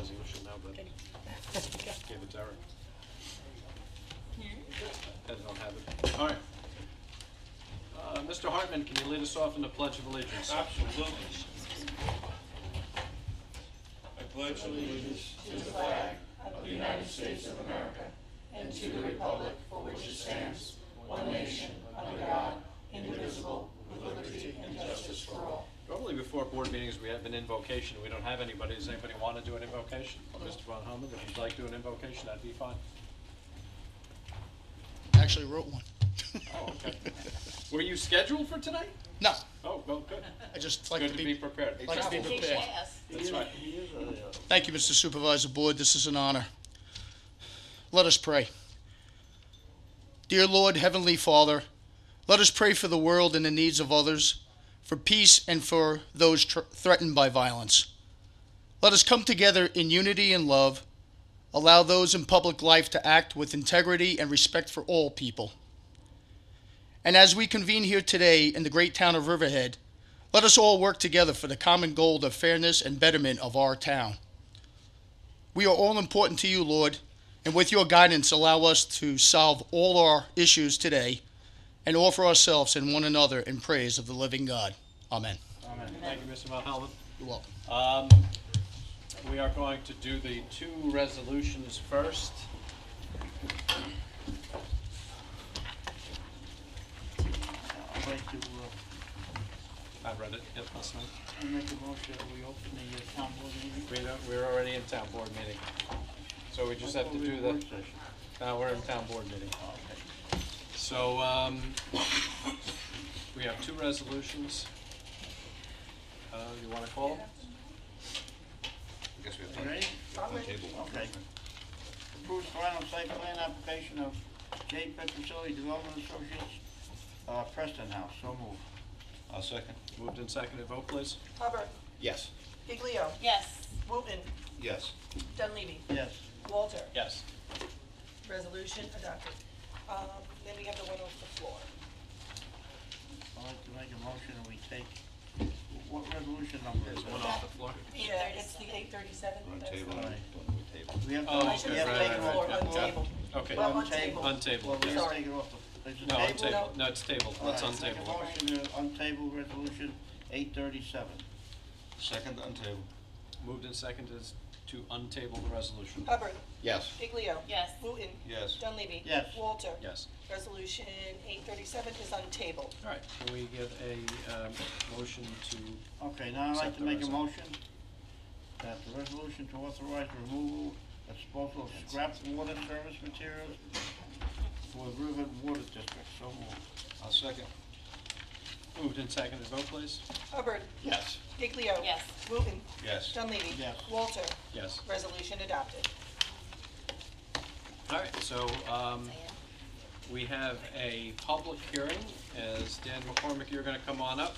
resolution now, but give it to Eric. I don't have it. All right. Mr. Hartman, can you lead us off in the Pledge of Allegiance? Absolutely. I pledge allegiance to the flag of the United States of America and to the republic for which it stands, one nation, under God, indivisible, with liberty and justice for all. Normally before board meetings, we have an invocation. We don't have anybody. Does anybody want to do an invocation? Mr. Von Helmut, if you'd like to do an invocation, that'd be fine. Actually wrote one. Oh, okay. Were you scheduled for tonight? No, Oh, well, good. I just like Good to to be prepared. like to be prepared. That's right. Thank you, Mr. Supervisor Board. This is an honor. Let us pray. Dear Lord, Heavenly Father, let us pray for the world and the needs of others, for peace and for those threatened by violence. Let us come together in unity and love. Allow those in public life to act with integrity and respect for all people. And as we convene here today in the great town of Riverhead, let us all work together for the common goal of fairness and betterment of our town. We are all important to you, Lord, and with your guidance, allow us to solve all our issues today and offer ourselves and one another in praise of the living God. Amen. Amen. Thank you, Mr. Von Helmut. You're welcome. We are going to do the two resolutions first. I'd like to I read it last night. make a motion that we open the town board meeting. We're already in town board meeting. So we just have to do the, Work session. now we're in town board meeting. Okay. So, we have two resolutions. You wanna call them? I guess we have You ready? Okay. Approved final site plan application of J. Petrocelli Development Associates, Preston House, so moved. I'll second. Moved and seconded, vote please. Hubbard, Yes. Giglio, Yes. Wooten, Yes. Dunleavy, Yes. Walter. Yes. Resolution adopted. Then we have the one off the floor. I'd like to make a motion and we take, what resolution number is There's one it? off the floor. Yeah, it's the 837. On That's table. the one. We have to, Oh, I should okay, have right, taken right, it off, right. untabled. Okay. Well, Untable. Untable, well, we have to Sorry. take it off the, is it No, tabled? untable, no, it's tabled, let's All right, make a untable. motion to untable resolution 837. Second untable. Moved and seconded to untable the resolution. Hubbard, Yes. Giglio. Yes. Wooten. Yes. Dunleavy. Yes. Walter. Yes. Resolution 837 is untabled. All right, can we get a, motion to, Okay, now I'd like Accept to the make a resolution. motion that the resolution to authorize removal and disposal of scrap water service materials for Riverhead Water District, so moved. I'll second. moved and seconded, vote please. Hubbard, Yes. Giglio. Yes. Wooten. Yes. Dunleavy. Yes. Walter. Yes. Resolution adopted. All right, so, we have a public hearing, as Dan McCormick, you're gonna come on up,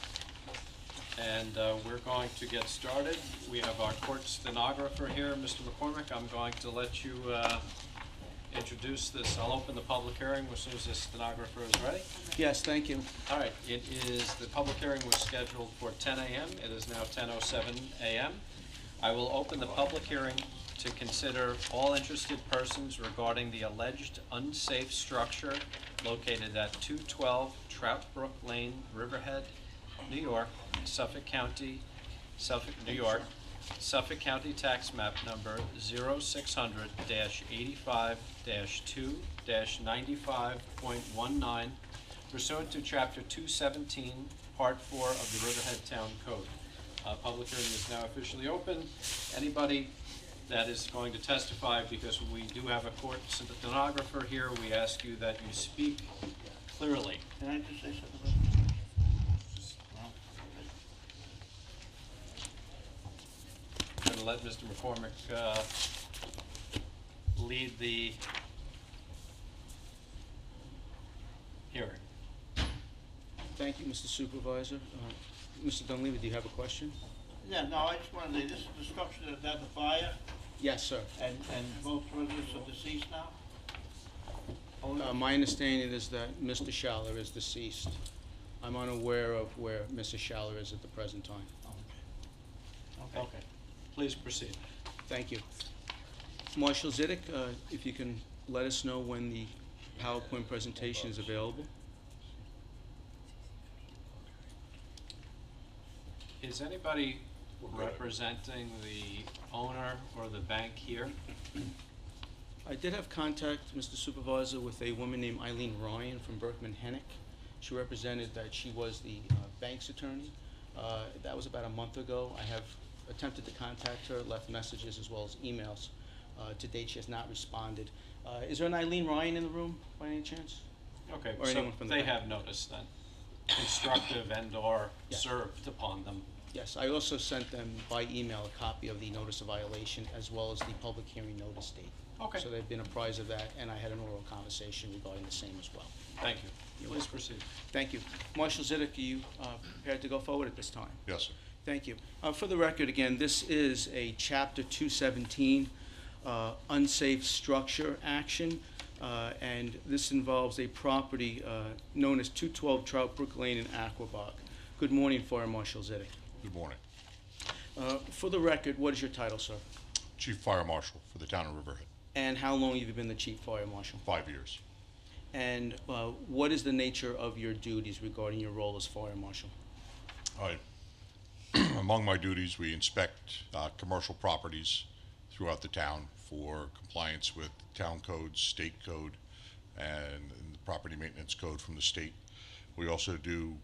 and we're going to get started. We have our court stenographer here, Mr. McCormick. I'm going to let you introduce this. I'll open the public hearing as soon as the stenographer is ready. Yes, thank you. All right, it is, the public hearing was scheduled for 10 a.m. It is now 10:07 a.m. I will open the public hearing to consider all interested persons regarding the alleged unsafe structure located at 212 Trout Brook Lane, Riverhead, New York, Suffolk County, New York, Suffolk County Tax Map Number 0600-85-2-95.19 pursuant to Chapter 217, Part 4 of the Riverhead Town Code. Public hearing is now officially open. Anybody that is going to testify, because we do have a court stenographer here, we ask you that you speak clearly. Can I just say something? No? I'm going to let Mr. McCormick lead the hearing. Thank you, Mr. Supervisor. Mr. Dunleavy, do you have a question? Yeah, no, I just wanted to say, this is the structure that had the fire, Yes, sir. and both residents are deceased now? My understanding is that Mr. Schaller is deceased. I'm unaware of where Mrs. Schaller is at the present time. Okay. Okay, please proceed. Thank you. Marshal Zidek, if you can let us know when the PowerPoint presentation is available. Is anybody representing the owner or the bank here? I did have contact, Mr. Supervisor, with a woman named Eileen Ryan from Berkman Hennick. She represented that she was the bank's attorney. That was about a month ago. I have attempted to contact her, left messages as well as emails. To date, she has not responded. Is there an Eileen Ryan in the room by any chance? Okay, Or so anyone from the they bank. have noticed then, constructive and/or Yes. served upon them. Yes, I also sent them by email a copy of the notice of violation as well as the public hearing notice date. Okay. So they've been apprised of that, and I had an oral conversation regarding the same as well. Thank you. You're Please welcome. proceed. Thank you. Marshal Zidek, are you prepared to go forward at this time? Yes, sir. Thank you. For the record, again, this is a Chapter 217 unsafe structure action, and this involves a property known as 212 Trout Brook Lane in Aquabog. Good morning, Fire Marshal Zidek. Good morning. For the record, what is your title, sir? Chief Fire Marshal for the town of Riverhead, And how long have you been the Chief Fire Marshal? 5 years. And what is the nature of your duties regarding your role as Fire Marshal? Among my duties, we inspect commercial properties throughout the town for compliance with town codes, state code, and the property maintenance code from the state. We also do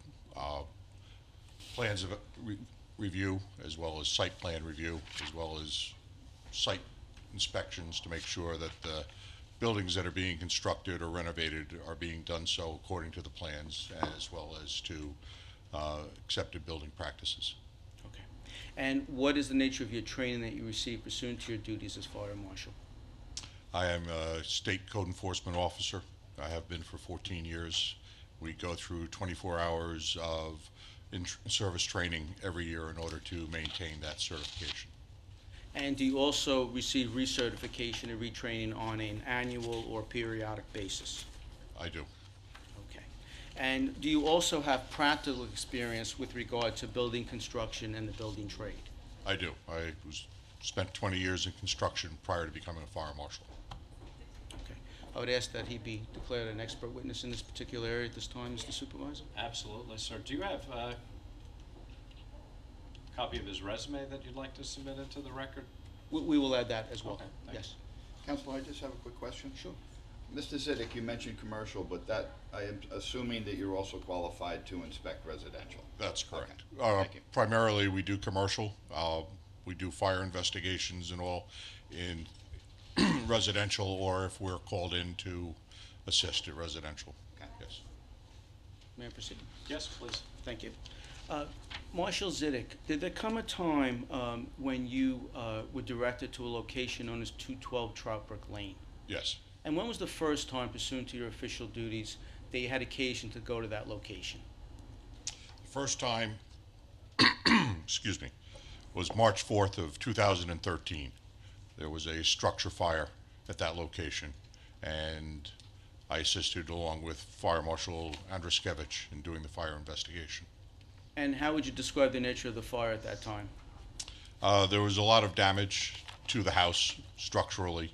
plans of review, as well as site plan review, as well as site inspections to make sure that the buildings that are being constructed or renovated are being done so according to the plans, as well as to accepted building practices. Okay. And what is the nature of your training that you receive pursuant to your duties as Fire Marshal? I am a state code enforcement officer. I have been for 14 years. We go through 24 hours of in-service training every year in order to maintain that certification. And do you also receive recertification and retraining on an annual or periodic basis? I do. Okay. And do you also have practical experience with regard to building construction and the building trade? I do. I spent 20 years in construction prior to becoming a fire marshal. Okay. I would ask that he be declared an expert witness in this particular area at this time, Mr. Supervisor. Absolutely, sir. Do you have a copy of his resume that you'd like to submit into the record? We will add that as well. Okay, thank Yes. Counselor, I just have a quick question. Sure. Mr. Zidek, you mentioned commercial, but that, I am assuming that you're also qualified to inspect residential. That's correct. Okay. Thank you. Primarily, we do commercial. We do fire investigations and all in residential, or if we're called in to assist at residential. Okay. Yes. May I proceed? Yes, please. Thank you. Marshal Zidek, did there come a time when you were directed to a location known as 212 Trout Brook Lane? Yes. And when was the first time, pursuant to your official duties, that you had occasion to go to that location? The first time, excuse me, was March 4th of 2013. There was a structure fire at that location, and I assisted along with Fire Marshal Andruskevich in doing the fire investigation. And how would you describe the nature of the fire at that time? There was a lot of damage to the house structurally.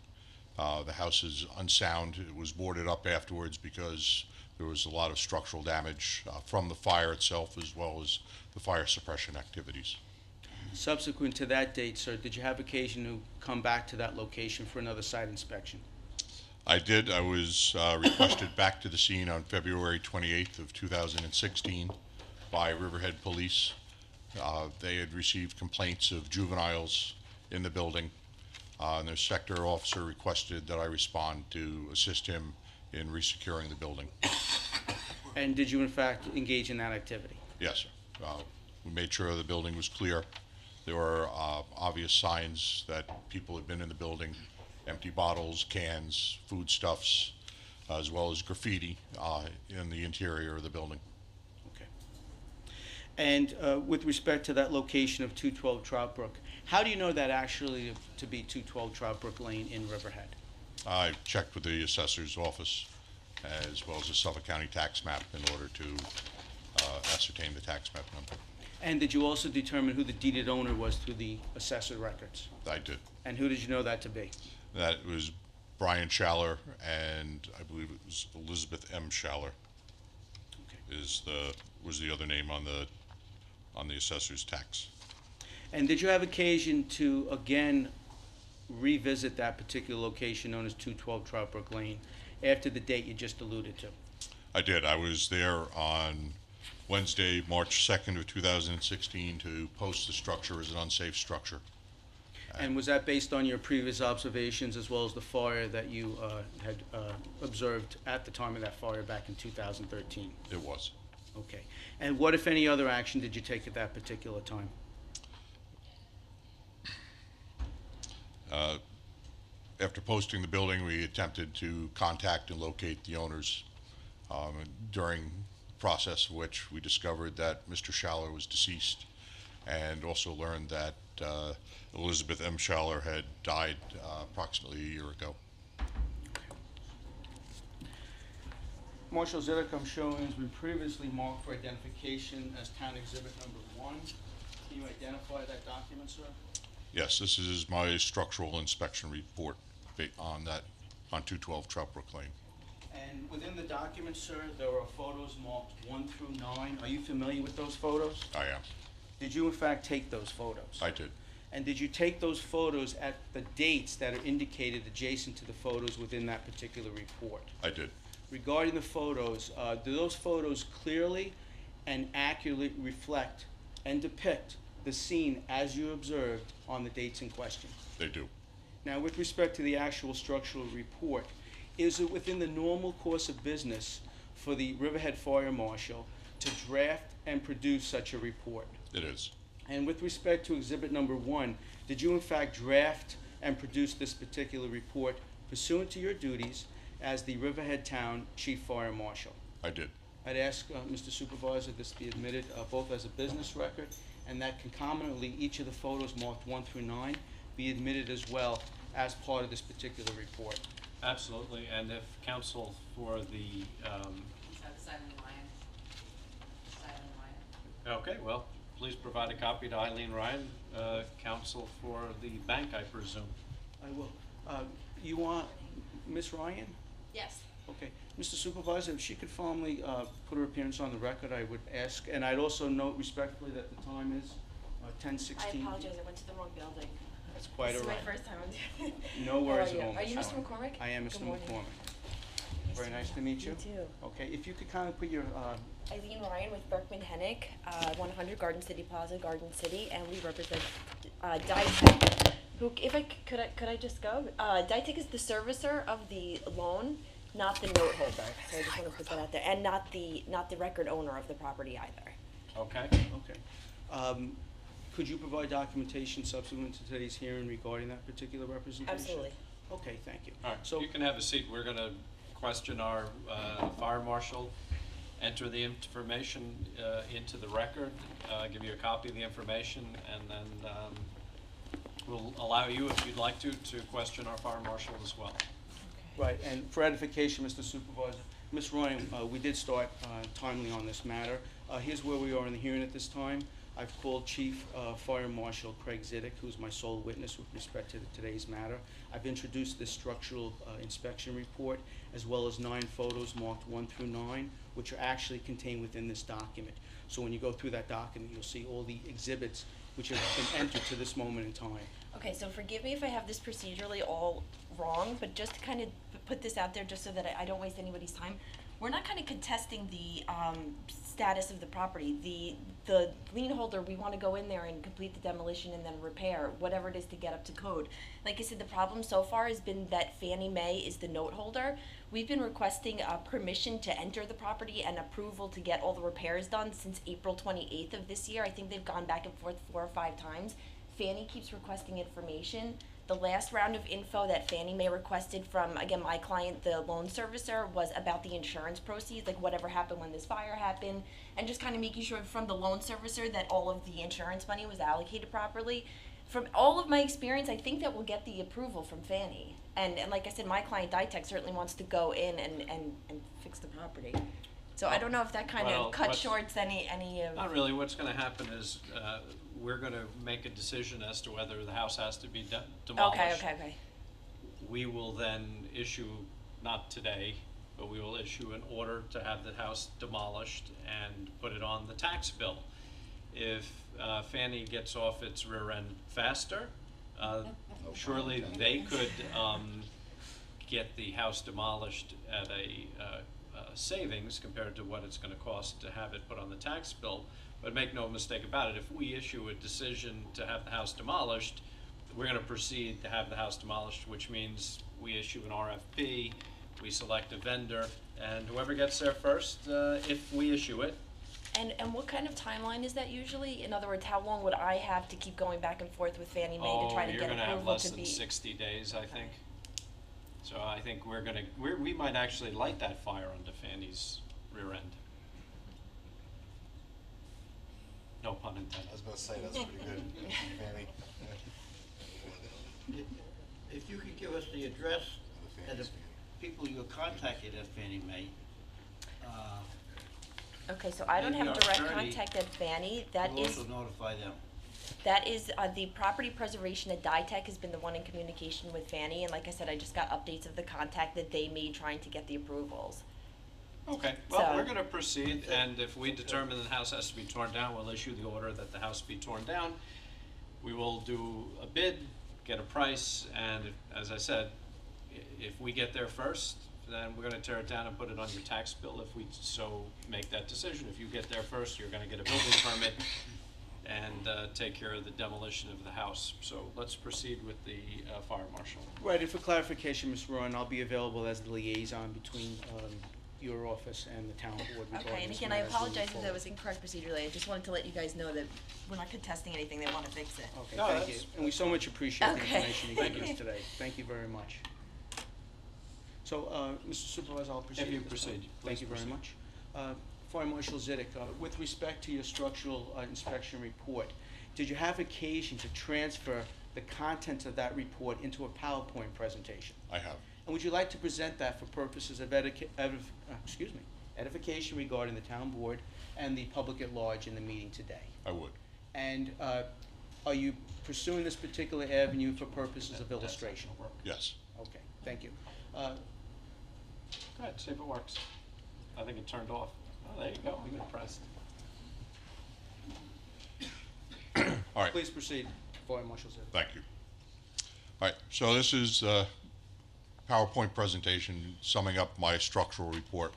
The house is unsound. It was boarded up afterwards because there was a lot of structural damage from the fire itself, as well as the fire suppression activities. Subsequent to that date, sir, did you have occasion to come back to that location for another site inspection? I did. I was requested back to the scene on February 28th of 2016 by Riverhead Police. They had received complaints of juveniles in the building, and their sector officer requested that I respond to assist him in resecuring the building. And did you in fact engage in that activity? Yes, sir. We made sure the building was clear. There were obvious signs that people had been in the building, empty bottles, cans, foodstuffs, as well as graffiti in the interior of the building. Okay. And with respect to that location of 212 Trout Brook, how do you know that actually to be 212 Trout Brook Lane in Riverhead? I checked with the assessor's office as well as the Suffolk County tax map in order to ascertain the tax map number. And did you also determine who the deeded owner was through the assessor records? I did. And who did you know that to be? That was Brian Schaller, and I believe it was Elizabeth M. Schaller was the other name on the assessor's tax. And did you have occasion to again revisit that particular location known as 212 Troutbrook Lane after the date you just alluded to? I did. I was there on Wednesday, March 2nd of 2016 to post the structure as an unsafe structure. And was that based on your previous observations as well as the fire that you had observed at the time of that fire back in 2013? It was. Okay. And what, if any, other action did you take at that particular time? After posting the building, we attempted to contact and locate the owners, during the process of which we discovered that Mr. Schaller was deceased, and also learned that Elizabeth M. Schaller had died approximately a year ago. Marshal Zidek, I'm showing has been previously marked for identification as Town Exhibit Number 1. Can you identify that document, sir? Yes, this is my structural inspection report on 212 Troutbrook Lane. And within the document, sir, there are photos marked 1 through 9. Are you familiar with those photos? I am. Did you in fact take those photos? I did. And did you take those photos at the dates that are indicated adjacent to the photos within that particular report? I did. Regarding the photos, do those photos clearly and accurately reflect and depict the scene as you observed on the dates in question? They do. Now, with respect to the actual structural report, is it within the normal course of business for the Riverhead Fire Marshal to draft and produce such a report? It is. And with respect to Exhibit Number 1, did you in fact draft and produce this particular report pursuant to your duties as the Riverhead Town Chief Fire Marshal? I did. I'd ask Mr. Supervisor this be admitted both as a business record and that concomitantly each of the photos marked 1 through 9 be admitted as well as part of this particular report. Absolutely, and if counsel for the, okay, well, please provide a copy to Eileen Ryan, counsel for the bank, I presume. I will. You want Ms. Ryan? Yes. Okay. Mr. Supervisor, if she could formally put her appearance on the record, I would ask, and I'd also note respectfully that the time is 10:16. I apologize, I went to the wrong building. That's quite all right. This is my first time on doing it. No worries at How all. are you? Are you Ms. Mr. Ryan. McCormick? I am Good Mr. morning. McCormick. Very nice to meet you. You too. Okay, if you could kind of put your, Eileen Ryan with Berkman Hennick, 100 Garden City Plaza, Garden City, and we represent Ditech. Who, if I could I just go? Ditech is the servicer of the loan, not the note holder. So I just want to put that out there, and not the record owner of the property either. Okay? okay. Could you provide documentation subsequent to today's hearing regarding that particular representation? Absolutely. Okay, thank you. All right, So, you can have a seat. We're gonna question our fire marshal, enter the information into the record, give you a copy of the information, and then we'll allow you, if you'd like to question our fire marshal as well. right, and for edification, Mr. Supervisor, Ms. Ryan, we did start timely on this matter. Here's where we are in the hearing at this time. I've called Chief Fire Marshal Craig Zidek, who's my sole witness with respect to today's matter. I've introduced this structural inspection report, as well as 9 photos marked 1 through 9, which are actually contained within this document. So when you go through that document, you'll see all the exhibits which have been entered to this moment in time. Okay, so forgive me if I have this procedurally all wrong, but just to kind of put this out there, just so that I don't waste anybody's time, we're not kind of contesting the status of the property. The lien holder, we want to go in there and complete the demolition and then repair, whatever it is to get up to code. Like I said, the problem so far has been that Fannie Mae is the note holder. We've been requesting permission to enter the property and approval to get all the repairs done since April 28th of this year. I think they've gone back and forth 4 or 5 times. Fannie keeps requesting information. The last round of info that Fannie Mae requested from, again, my client, the loan servicer, was about the insurance proceeds, like whatever happened when this fire happened, and just kind of making sure from the loan servicer that all of the insurance money was allocated properly. From all of my experience, I think that we'll get the approval from Fannie. And like I said, my client, Ditech, certainly wants to go in and fix the property. So I don't know if that kind Well, of cut what's- shorts any of. Not really. What's gonna happen is, we're gonna make a decision as to whether the house has to be demolished. Okay. We will then issue, not today, but we will issue an order to have the house demolished and put it on the tax bill. If Fannie gets off its rear end faster, surely they could get the house demolished at a savings compared to what it's gonna cost to have it put on the tax bill. But make no mistake about it, if we issue a decision to have the house demolished, we're gonna proceed to have the house demolished, which means we issue an RFP, we select a vendor, and whoever gets there first, if we issue it. And what kind of timeline is that usually? In other words, how long would I have to keep going back and forth with Fannie Mae to try to You're get gonna have approval less to than be? 60 days, I think. So I think we might actually light that fire under Fannie's rear end. No pun intended. I was about to say, that's pretty good, Fanny. If you could give us the address and the people you contacted at Fannie Mae, Okay, so I don't Maybe have our direct attorney contact at Fannie. That we'll is, also notify them. the property preservation at DITEC has been the one in communication with Fannie, and like I said, I just got updates of the contact that they made trying to get the approvals. Okay, well, So- we're gonna proceed, and if we determine the house has to be torn down, we'll issue the order that the house be torn down. We will do a bid, get a price, and as I said, if we get there first, then we're gonna tear it down and put it on your tax bill if we so make that decision. If you get there first, you're gonna get a building permit and take care of the demolition of the house. So let's proceed with the fire marshal. Right, and for clarification, Ms. Rowan, I'll be available as the liaison between your office and the town board regarding Okay, and this again, I matter moving apologize if that forward. was incorrect procedurally. I just wanted to let you guys know that we're not contesting anything. They want to fix it. Okay, No, thank you. that's- And we so much appreciate the Okay. information you gave us today. Thank you very much. So, Mr. Supervisor, I'll proceed. If you at this point. proceed, Thank please you very proceed. much. Fire Marshal Zidek, with respect to your structural inspection report, did you have occasion to transfer the contents of that report into a PowerPoint presentation? I have. And would you like to present that for purposes of edification regarding the town board and the public at large in the meeting today? I would. And are you pursuing this particular avenue for purposes of illustration? Yes. Okay, thank you. Go ahead, see if it works. I think it turned off. Oh, there you go, we got pressed. All right. Please proceed, Fire Marshal Zidek. Thank you. All right, so this is a PowerPoint presentation summing up my structural report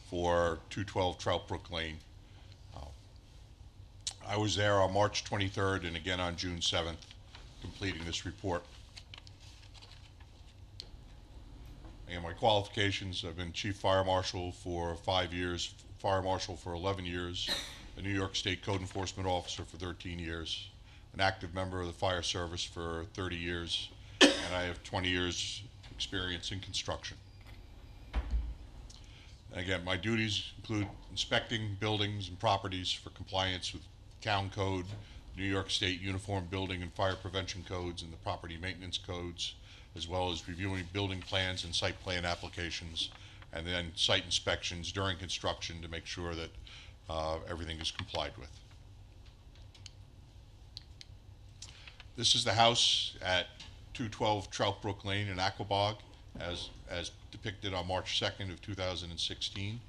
for 212 Troutbrook Lane. I was there on March 23rd and again on June 7th, completing this report. And my qualifications, I've been Chief Fire Marshal for 5 years, Fire Marshal for 11 years, a New York State Code Enforcement Officer for 13 years, an active member of the Fire Service for 30 years, and I have 20 years experience in construction. And again, my duties include inspecting buildings and properties for compliance with Town Code, New York State Uniform Building and Fire Prevention Codes, and the Property Maintenance Codes, as well as reviewing building plans and site plan applications, and then site inspections during construction to make sure that everything is complied with. This is the house at 212 Troutbrook Lane in Aquabog, as depicted on March 2nd of 2016.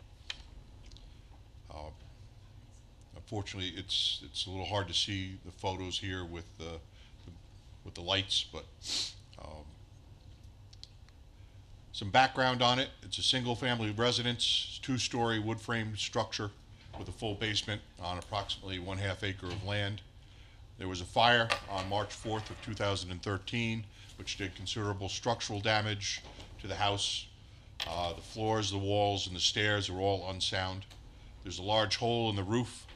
Unfortunately, it's a little hard to see the photos here with the lights, but some background on it. It's a single-family residence, 2-story wood-frame structure with a full basement on approximately 1/2 acre of land. There was a fire on March 4th of 2013, which did considerable structural damage to the house. The floors, the walls, and the stairs are all unsound. There's a large hole in the roof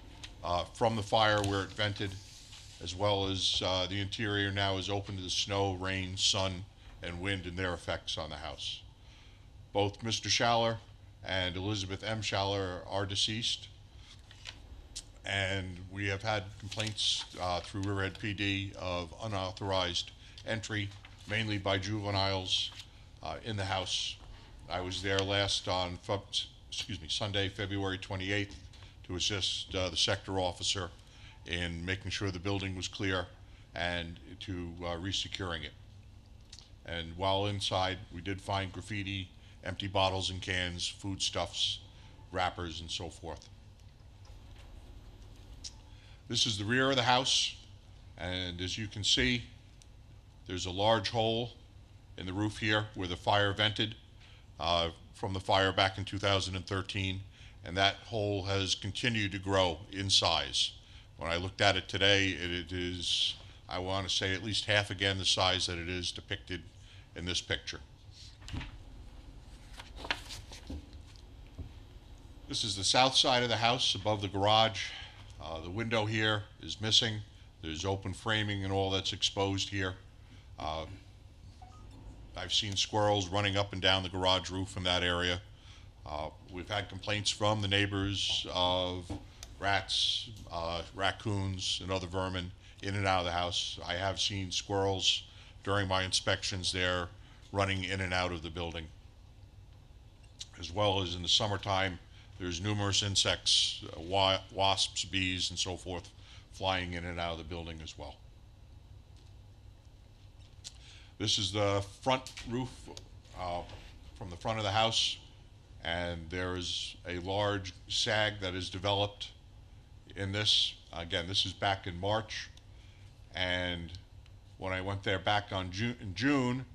from the fire where it vented, as well as the interior now is open to the snow, rain, sun, and wind and their effects on the house. Both Mr. Schaller and Elizabeth M. Schaller are deceased, and we have had complaints through Riverhead PD of unauthorized entry, mainly by juveniles, in the house. I was there last on Sunday, February 28th, to assist the sector officer in making sure the building was clear and to resecuring it. And while inside, we did find graffiti, empty bottles and cans, foodstuffs, wrappers, and so forth. This is the rear of the house, and as you can see, there's a large hole in the roof here where the fire vented from the fire back in 2013, and that hole has continued to grow in size. When I looked at it today, it is, I want to say, at least half again the size that it is depicted in this picture. This is the south side of the house above the garage. The window here is missing. There's open framing and all that's exposed here. I've seen squirrels running up and down the garage roof in that area. We've had complaints from the neighbors of rats, raccoons, and other vermin in and out of the house. I have seen squirrels during my inspections there running in and out of the building. As well as in the summertime, there's numerous insects, wasps, bees, and so forth, flying in and out of the building as well. This is the front roof from the front of the house, and there is a large sag that is developed in this. Again, this is back in March, and when I went there back in June,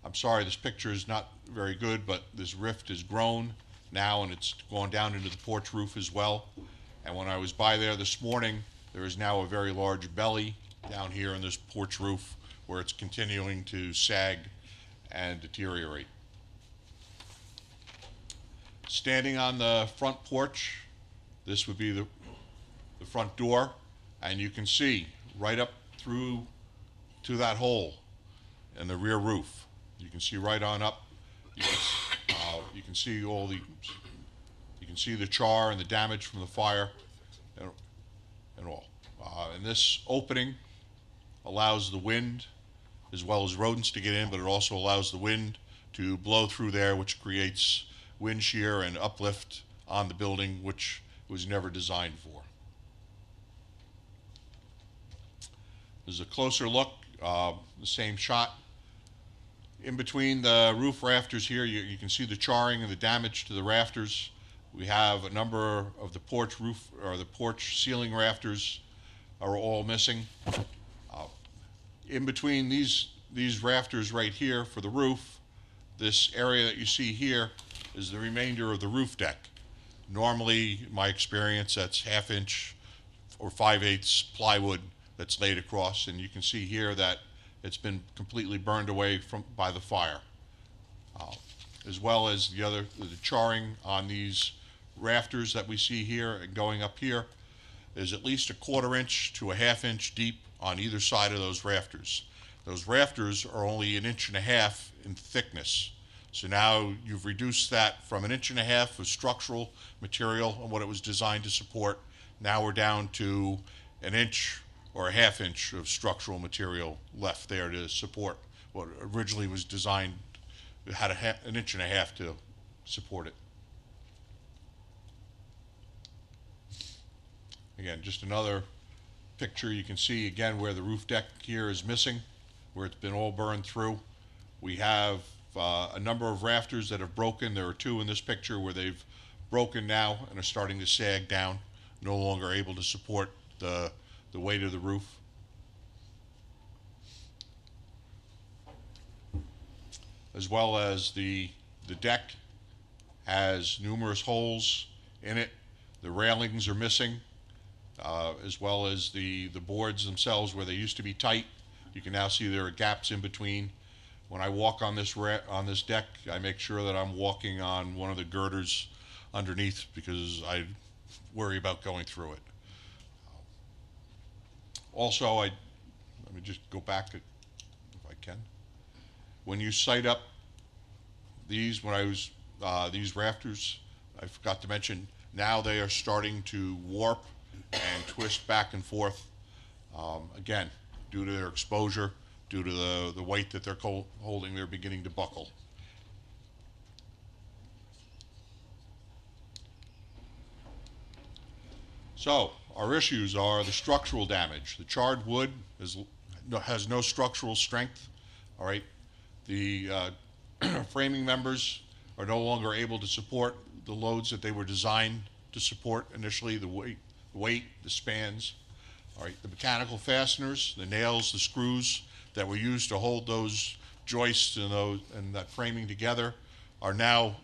I'm sorry, this picture is not very good, but this rift has grown now, and it's gone down into the porch roof as well. And when I was by there this morning, there is now a very large belly down here in this porch roof where it's continuing to sag and deteriorate. Standing on the front porch, this would be the front door, and you can see right up through to that hole in the rear roof. You can see right on up. You can see all the, you can see the char and the damage from the fire and all. And this opening allows the wind as well as rodents to get in, but it also allows the wind to blow through there, which creates wind shear and uplift on the building, which it was never designed for. There's a closer look, the same shot. In between the roof rafters here, you can see the charring and the damage to the rafters. We have a number of the porch roof, or the porch ceiling rafters are all missing. In between these rafters right here for the roof, this area that you see here is the remainder of the roof deck. Normally, in my experience, that's 1/2 inch or 5/8 plywood that's laid across, and you can see here that it's been completely burned away by the fire. As well as the charring on these rafters that we see here and going up here is at least 1/4 inch to 1/2 inch deep on either side of those rafters. Those rafters are only 1.5 inches in thickness. So now you've reduced that from 1.5 inches of structural material and what it was designed to support. Now we're down to 1 inch or 1/2 inch of structural material left there to support what originally was designed. It had 1.5 inches to support it. Again, just another picture. You can see again where the roof deck here is missing, where it's been all burned through. We have a number of rafters that have broken. There are 2 in this picture where they've broken now and are starting to sag down, no longer able to support the weight of the roof. As well as the deck has numerous holes in it. The railings are missing, as well as the boards themselves where they used to be tight. You can now see there are gaps in between. When I walk on this deck, I make sure that I'm walking on one of the girders underneath because I worry about going through it. Also, let me just go back if I can. When you sight up these, these rafters, I forgot to mention, now they are starting to warp and twist back and forth. Again, due to their exposure, due to the weight that they're holding, they're beginning to buckle. So, our issues are the structural damage. The charred wood has no structural strength, all right? The framing members are no longer able to support the loads that they were designed to support initially, the weight, the spans. All right, the mechanical fasteners, the nails, the screws that were used to hold those joists and that framing together are now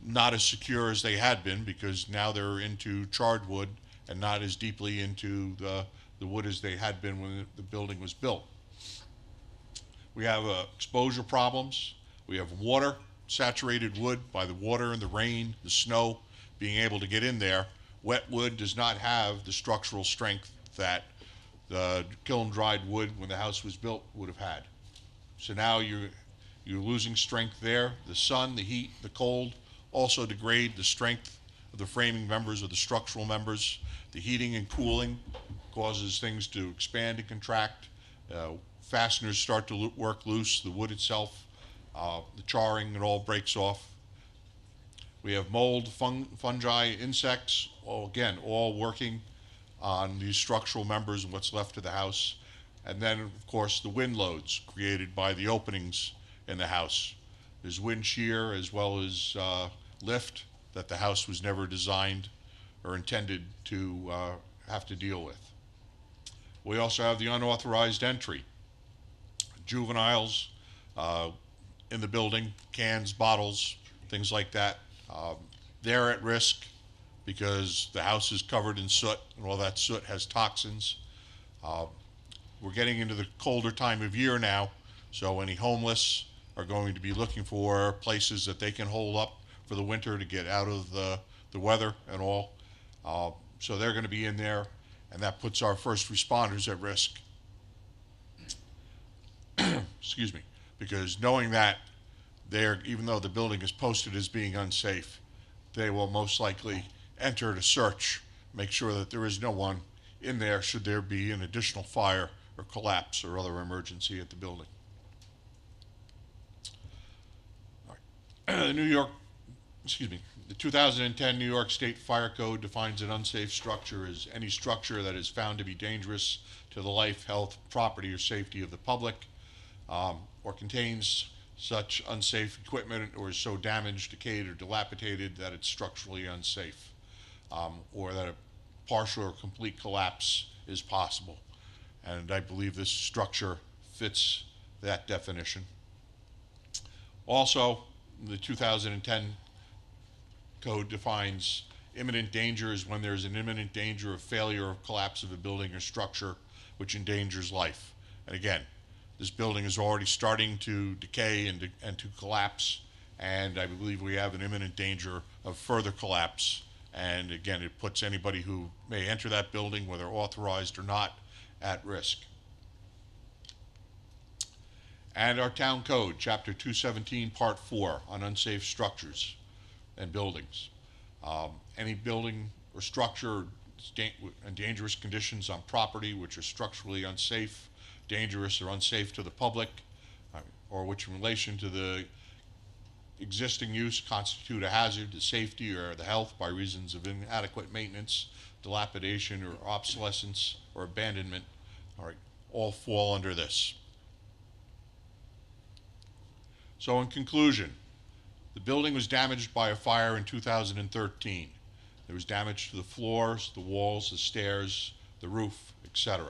not as secure as they had been, because now they're into charred wood and not as deeply into the wood as they had been when the building was built. We have exposure problems. We have water, saturated wood by the water and the rain, the snow being able to get in there. Wet wood does not have the structural strength that the kiln-dried wood when the house was built would have had. So now you're losing strength there. The sun, the heat, the cold also degrade the strength of the framing members or the structural members. The heating and cooling causes things to expand and contract. Fasteners start to work loose. The wood itself, the charring, it all breaks off. We have mold, fungi, insects, all working on these structural members and what's left of the house. And then, of course, the wind loads created by the openings in the house. There's wind shear as well as lift that the house was never designed or intended to have to deal with. We also have the unauthorized entry. Juveniles in the building, cans, bottles, things like that. They're at risk because the house is covered in soot, and all that soot has toxins. We're getting into the colder time of year now, so any homeless are going to be looking for places that they can hole up for the winter to get out of the weather and all. So they're going to be in there, and that puts our first responders at risk. Excuse me, because knowing that even though the building is posted as being unsafe, they will most likely enter to search, make sure that there is no one in there should there be an additional fire or collapse or other emergency at the building. All right. The 2010 New York State Fire Code defines an unsafe structure as any structure that is found to be dangerous to the life, health, property, or safety of the public, or contains such unsafe equipment or is so damaged, decayed, or dilapidated that it's structurally unsafe, or that a partial or complete collapse is possible. And I believe this structure fits that definition. Also, the 2010 code defines imminent danger as when there's an imminent danger of failure or collapse of a building or structure which endangers life. And again, this building is already starting to decay and to collapse, and I believe we have an imminent danger of further collapse. And again, it puts anybody who may enter that building, whether authorized or not, at risk. And our town code, chapter 217, part 4, on unsafe structures and buildings. Any building or structure and dangerous conditions on property which are structurally unsafe, dangerous, or unsafe to the public, or which in relation to the existing use constitute a hazard to safety or the health by reasons of inadequate maintenance, dilapidation, or obsolescence, or abandonment, all fall under this. So in conclusion, the building was damaged by a fire in 2013. There was damage to the floors, the walls, the stairs, the roof, etc.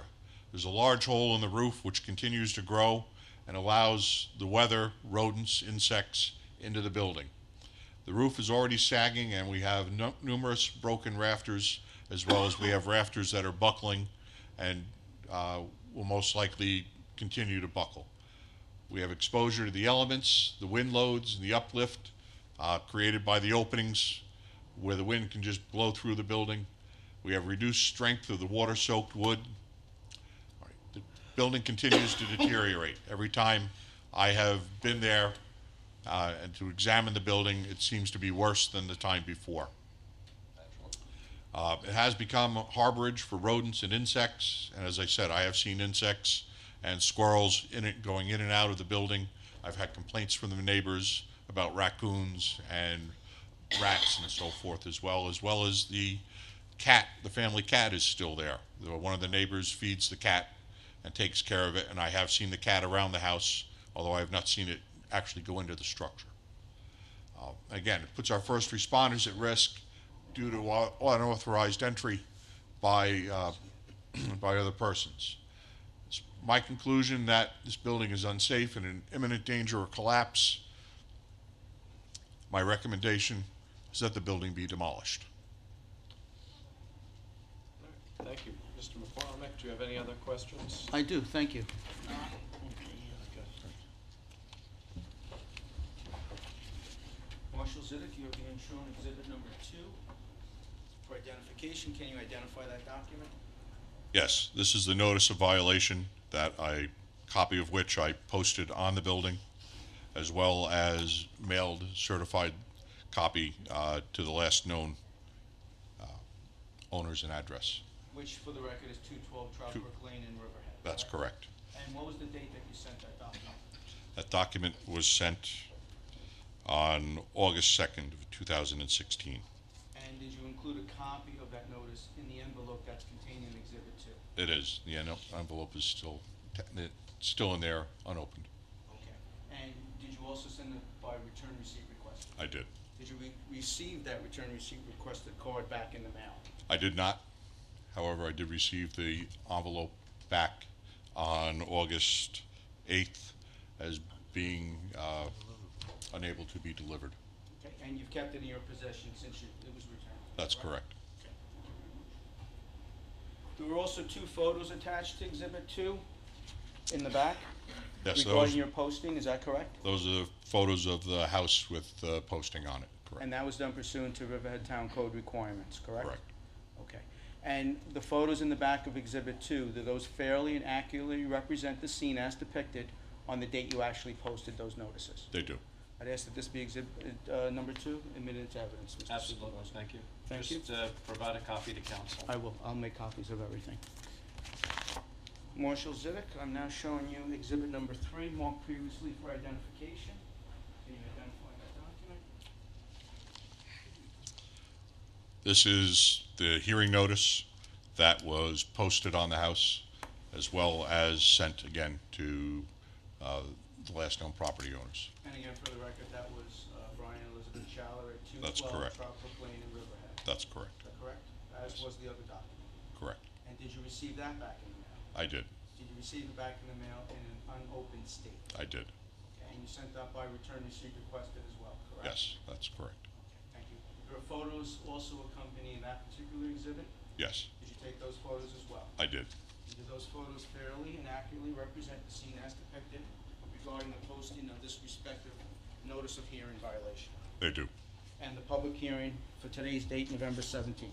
There's a large hole in the roof which continues to grow and allows the weather, rodents, insects into the building. The roof is already sagging, and we have numerous broken rafters, as well as we have rafters that are buckling and will most likely continue to buckle. We have exposure to the elements, the wind loads, and the uplift created by the openings where the wind can just blow through the building. We have reduced strength of the water-soaked wood. The building continues to deteriorate. Every time I have been there and to examine the building, it seems to be worse than the time before. It has become a harborage for rodents and insects, and as I said, I have seen insects and squirrels going in and out of the building. I've had complaints from the neighbors about raccoons and rats and so forth, as well as the cat, the family cat is still there. One of the neighbors feeds the cat and takes care of it, and I have seen the cat around the house, although I have not seen it actually go into the structure. Again, it puts our first responders at risk due to unauthorized entry by by other persons. It's my conclusion that this building is unsafe and in imminent danger of collapse. My recommendation is that the building be demolished. Thank you. Mr. McCormick, do you have any other questions? I do, thank you. Marshal Zidek, you are being shown exhibit number 2 for identification. Can you identify that document? Yes, this is the notice of violation copy of which I posted on the building, as well as mailed certified copy to the last known owners and address. Which, for the record, is 212 Troutbrook Lane in Riverhead. That's correct. And what was the date that you sent that document? That document was sent on August 2nd of 2016. And did you include a copy of that notice in the envelope that's contained in Exhibit 2? It is. The envelope is still in there, unopened. Okay. And did you also send it by return receipt request? I did. Did you receive that return receipt requested card back in the mail? I did not. However, I did receive the envelope back on August 8th as being unable to be delivered. Okay. And you've kept it in your possession since it was returned? That's correct. Okay. There were also 2 photos attached to Exhibit 2 in the back? Yes, regarding your posting, is that correct? those are photos of the house with the posting on it, correct? And that was done pursuant to Riverhead Town Code requirements, correct? Correct. Okay. And the photos in the back of Exhibit 2, do those fairly and accurately represent the scene as depicted on the date you actually posted those notices? They do. I'd ask that this be Exhibit number 2, admitted into evidence, Mr. Absolutely, Supervisor. thank you. Thank you. Just provide a copy to council. I will. I'll make copies of everything. Marshal Zidek, I'm now showing you Exhibit number 3, marked previously for identification. Can you identify that document? This is the hearing notice that was posted on the house, as well as sent again to the last known property owners. And again, for the record, that was Brian and Elizabeth Schaller at That's 212 correct. Troutbrook Lane in Riverhead. That's correct. Is that correct? As was the other document. Correct. And did you receive that back in the mail? I did. Did you receive it back in the mail in an unopened state? I did. Okay, and you sent that by return receipt requested as well, correct? Yes, that's correct. Okay, thank you. There are photos also accompanying that particular exhibit? Yes, Did you take those photos as well? I did. Do those photos fairly and accurately represent the scene as depicted regarding the posting of this respective notice of hearing violation? They do. And the public hearing for today's date, November 17th.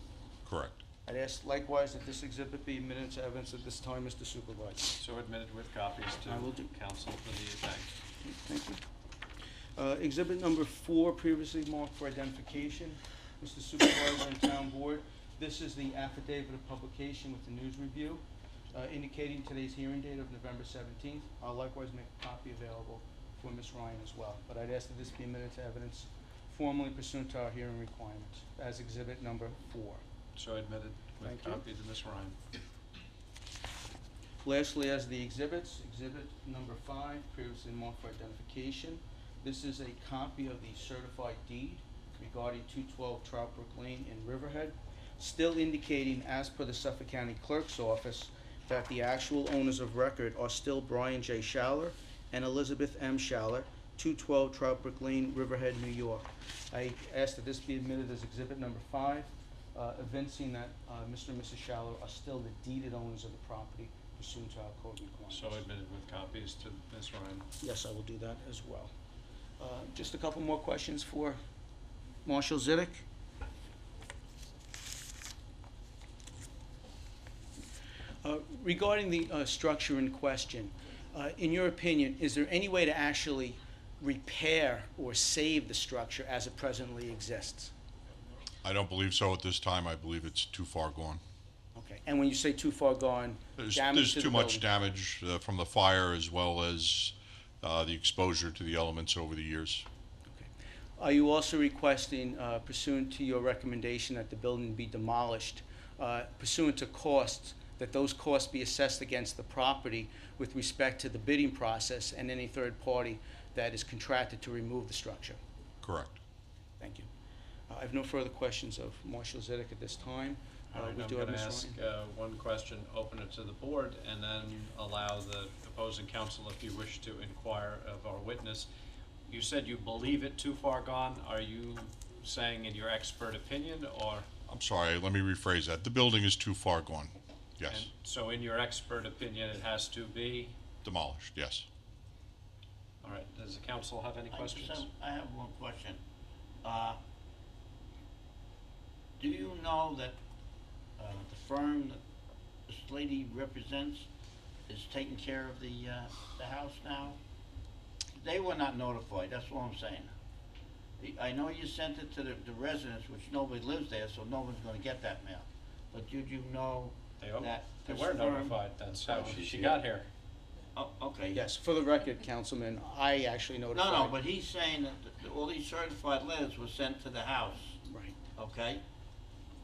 Correct. I'd ask likewise that this exhibit be admitted to evidence at this time, Mr. Supervisor. So admitted with copies I will do. to council for the event. Thank you. Exhibit number 4, previously marked for identification. Mr. Supervisor and Town Board, this is the affidavit of publication with the news review, indicating today's hearing date of November 17th. I'll likewise make a copy available for Ms. Ryan as well. But I'd ask that this be admitted to evidence formally pursuant to our hearing requirements as exhibit number 4. So admitted with Thank you. copy to Ms. Ryan. Lastly, as the exhibits, exhibit number 5, previously marked for identification. This is a copy of the certified deed regarding 212 Troutbrook Lane in Riverhead, still indicating, as per the Suffolk County Clerk's Office, that the actual owners of record are still Brian J. Schaller and Elizabeth M. Schaller, 212 Troutbrook Lane, Riverhead, New York. I ask that this be admitted as exhibit number 5, evincing that Mr. and Mrs. Schaller are still the deeded owners of the property pursuant to our code requirements. So admitted with copies to Ms. Ryan. Yes, I will do that as well. Just a couple more questions for Marshal Zidek. Regarding the structure in question, in your opinion, is there any way to actually repair or save the structure as it presently exists? I don't believe so at this time. I believe it's too far gone. Okay, and when you say too far gone, There's damage to the too much building? damage from the fire, as well as the exposure to the elements over the years. Okay. Are you also requesting, pursuant to your recommendation, that the building be demolished pursuant to costs, that those costs be assessed against the property with respect to the bidding process and any third party that is contracted to remove the structure. Correct. Thank you. I have no further questions of Marshal Zidek at this time. All right, We I'm do have gonna Ms. ask Ryan. one question, open it to the board, and then allow the opposing counsel, if you wish to inquire of our witness. You said you believe it too far gone. Are you saying in your expert opinion, or? I'm sorry, let me rephrase that. The building is too far gone. Yes. And so in your expert opinion, it has to be? Demolished, yes. All right, does the council have any questions? I have one question. Do you know that the firm that this lady represents is taking care of the house now? They were not notified, that's all I'm saying. I know you sent it to the residents, which nobody lives there, so no one's gonna get that mail. But did you know They that They this were firm- notified, that's how she's she here. got here. Oh, okay. Yes, for the record, Councilman, I actually notified. No, but he's saying that all these certified letters were sent to the house, Right, okay?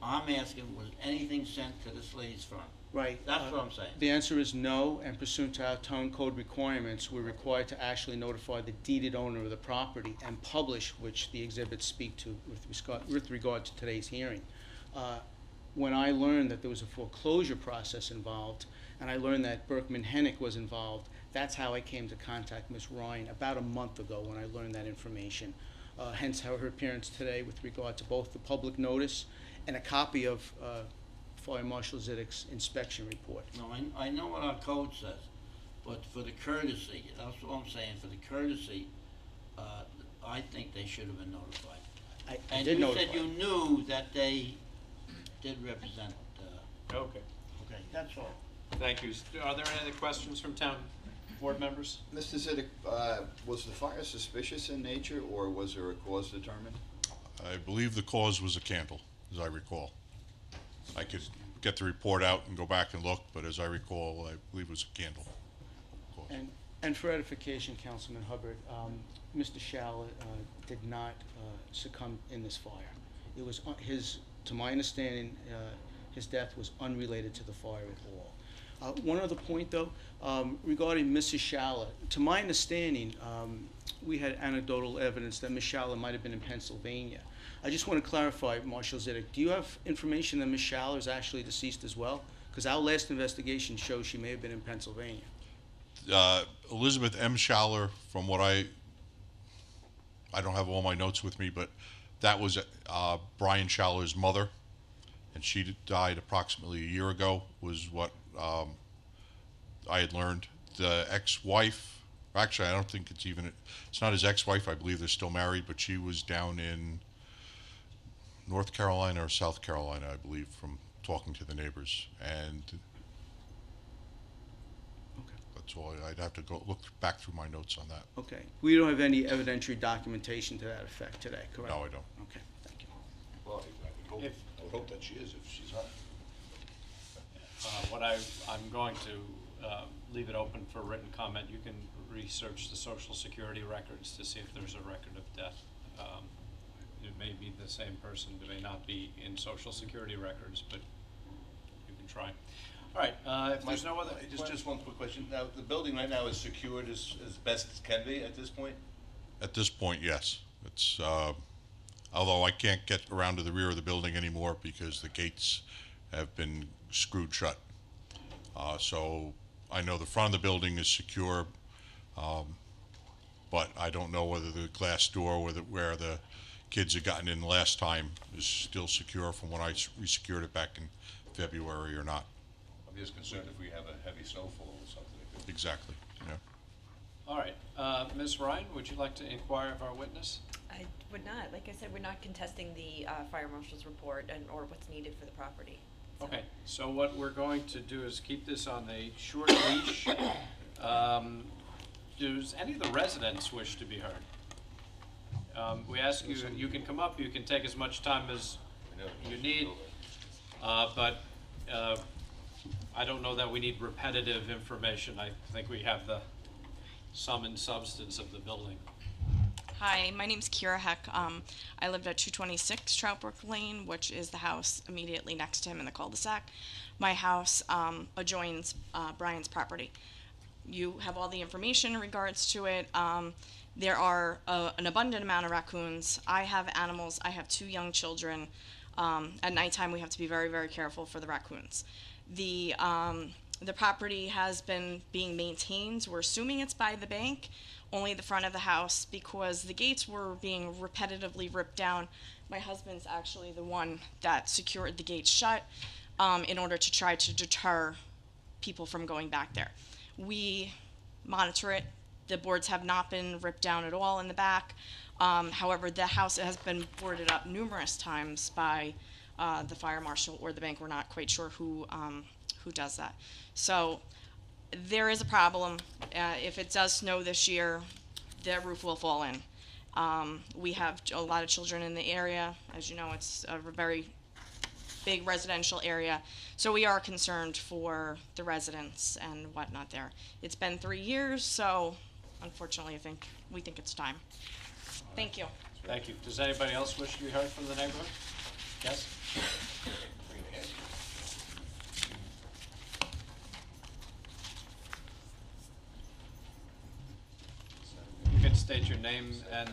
I'm asking, was anything sent to this lady's firm? right. That's what I'm saying. The answer is no, and pursuant to our town code requirements, we're required to actually notify the deeded owner of the property and publish, which the exhibits speak to with regard to today's hearing. When I learned that there was a foreclosure process involved, and I learned that Berkman Hennick was involved, that's how I came to contact Ms. Ryan about a month ago when I learned that information. Hence her appearance today with regard to both the public notice and a copy of Fire Marshal Zidek's inspection report. No, I know what our code says, but for the courtesy, that's what I'm saying, for the courtesy, I think they should have been notified. I did notify. And you said you knew that they did represent, Okay, okay, that's all. thank you. Are there any other questions from town board members? Mr. Zidek, was the fire suspicious in nature, or was there a cause determined? I believe the cause was a candle, as I recall. I could get the report out and go back and look, but as I recall, I believe it was a candle. Cause. And for edification, Councilman Hubbard, Mr. Shallot did not succumb in this fire. It was to my understanding, his death was unrelated to the fire at all. One other point, though, regarding Mrs. Shallot. To my understanding, we had anecdotal evidence that Ms. Shallot might have been in Pennsylvania. I just want to clarify, Marshal Zidek, do you have information that Ms. Shallot is actually deceased as well? Because our last investigation shows she may have been in Pennsylvania. Elizabeth M. Schaller, from what I don't have all my notes with me, but that was Brian Schaller's mother, and she died approximately a year ago, was what I had learned. The ex-wife, actually I don't think it's not his ex-wife, I believe they're still married, but she was down in North Carolina or South Carolina, I believe, from talking to the neighbors, and that's all. I'd have to go look back through my notes on that. Okay. We don't have any evidentiary documentation to that effect today, correct? No, I don't. Okay, thank you. Well, I would hope that she is, if she's not. I'm going to leave it open for written comment. You can research the Social Security records to see if there's a record of death. It may be the same person, it may not be in Social Security records, but you can try. All right, if there's no other. Just one quick question. Now, the building right now is secured as best as can be at this point? At this point, yes. It's although I can't get around to the rear of the building anymore because the gates have been screwed shut. So I know the front of the building is secure, but I don't know whether the glass door where the kids had gotten in last time is still secure from when I resecured it back in February or not. I'm just concerned if we have a heavy snowfall or something. Exactly, yeah. All right, Ms. Ryan, would you like to inquire of our witness? I would not. Like I said, we're not contesting the fire marshal's report or what's needed for the property. So- Okay, so what we're going to do is keep this on a short leash. Does any of the residents wish to be heard? We ask you, you can come up, you can take as much time as you need, but I don't know that we need repetitive information. I think we have the sum and substance of the building. Hi, my name's Kira Heck. I lived at 226 Troutbrook Lane, which is the house immediately next to him in the cul-de-sac. My house adjoins Brian's property. You have all the information in regards to it. There are an abundant amount of raccoons. I have animals. I have 2 young children. At nighttime, we have to be very, very careful for the raccoons. The property has been being maintained. We're assuming it's by the bank, only the front of the house, because the gates were being repetitively ripped down. My husband's actually the one that secured the gates shut in order to try to deter people from going back there. We monitor it. The boards have not been ripped down at all in the back. However, the house has been boarded up numerous times by the fire marshal or the bank. We're not quite sure who does that. So there is a problem. If it does snow this year, the roof will fall in. We have a lot of children in the area. As you know, it's a very big residential area. So we are concerned for the residents and whatnot there. It's been 3 years, so unfortunately we think it's time. Thank you. Thank you. Does anybody else wish to be heard from the neighborhood? Yes? You can state your name and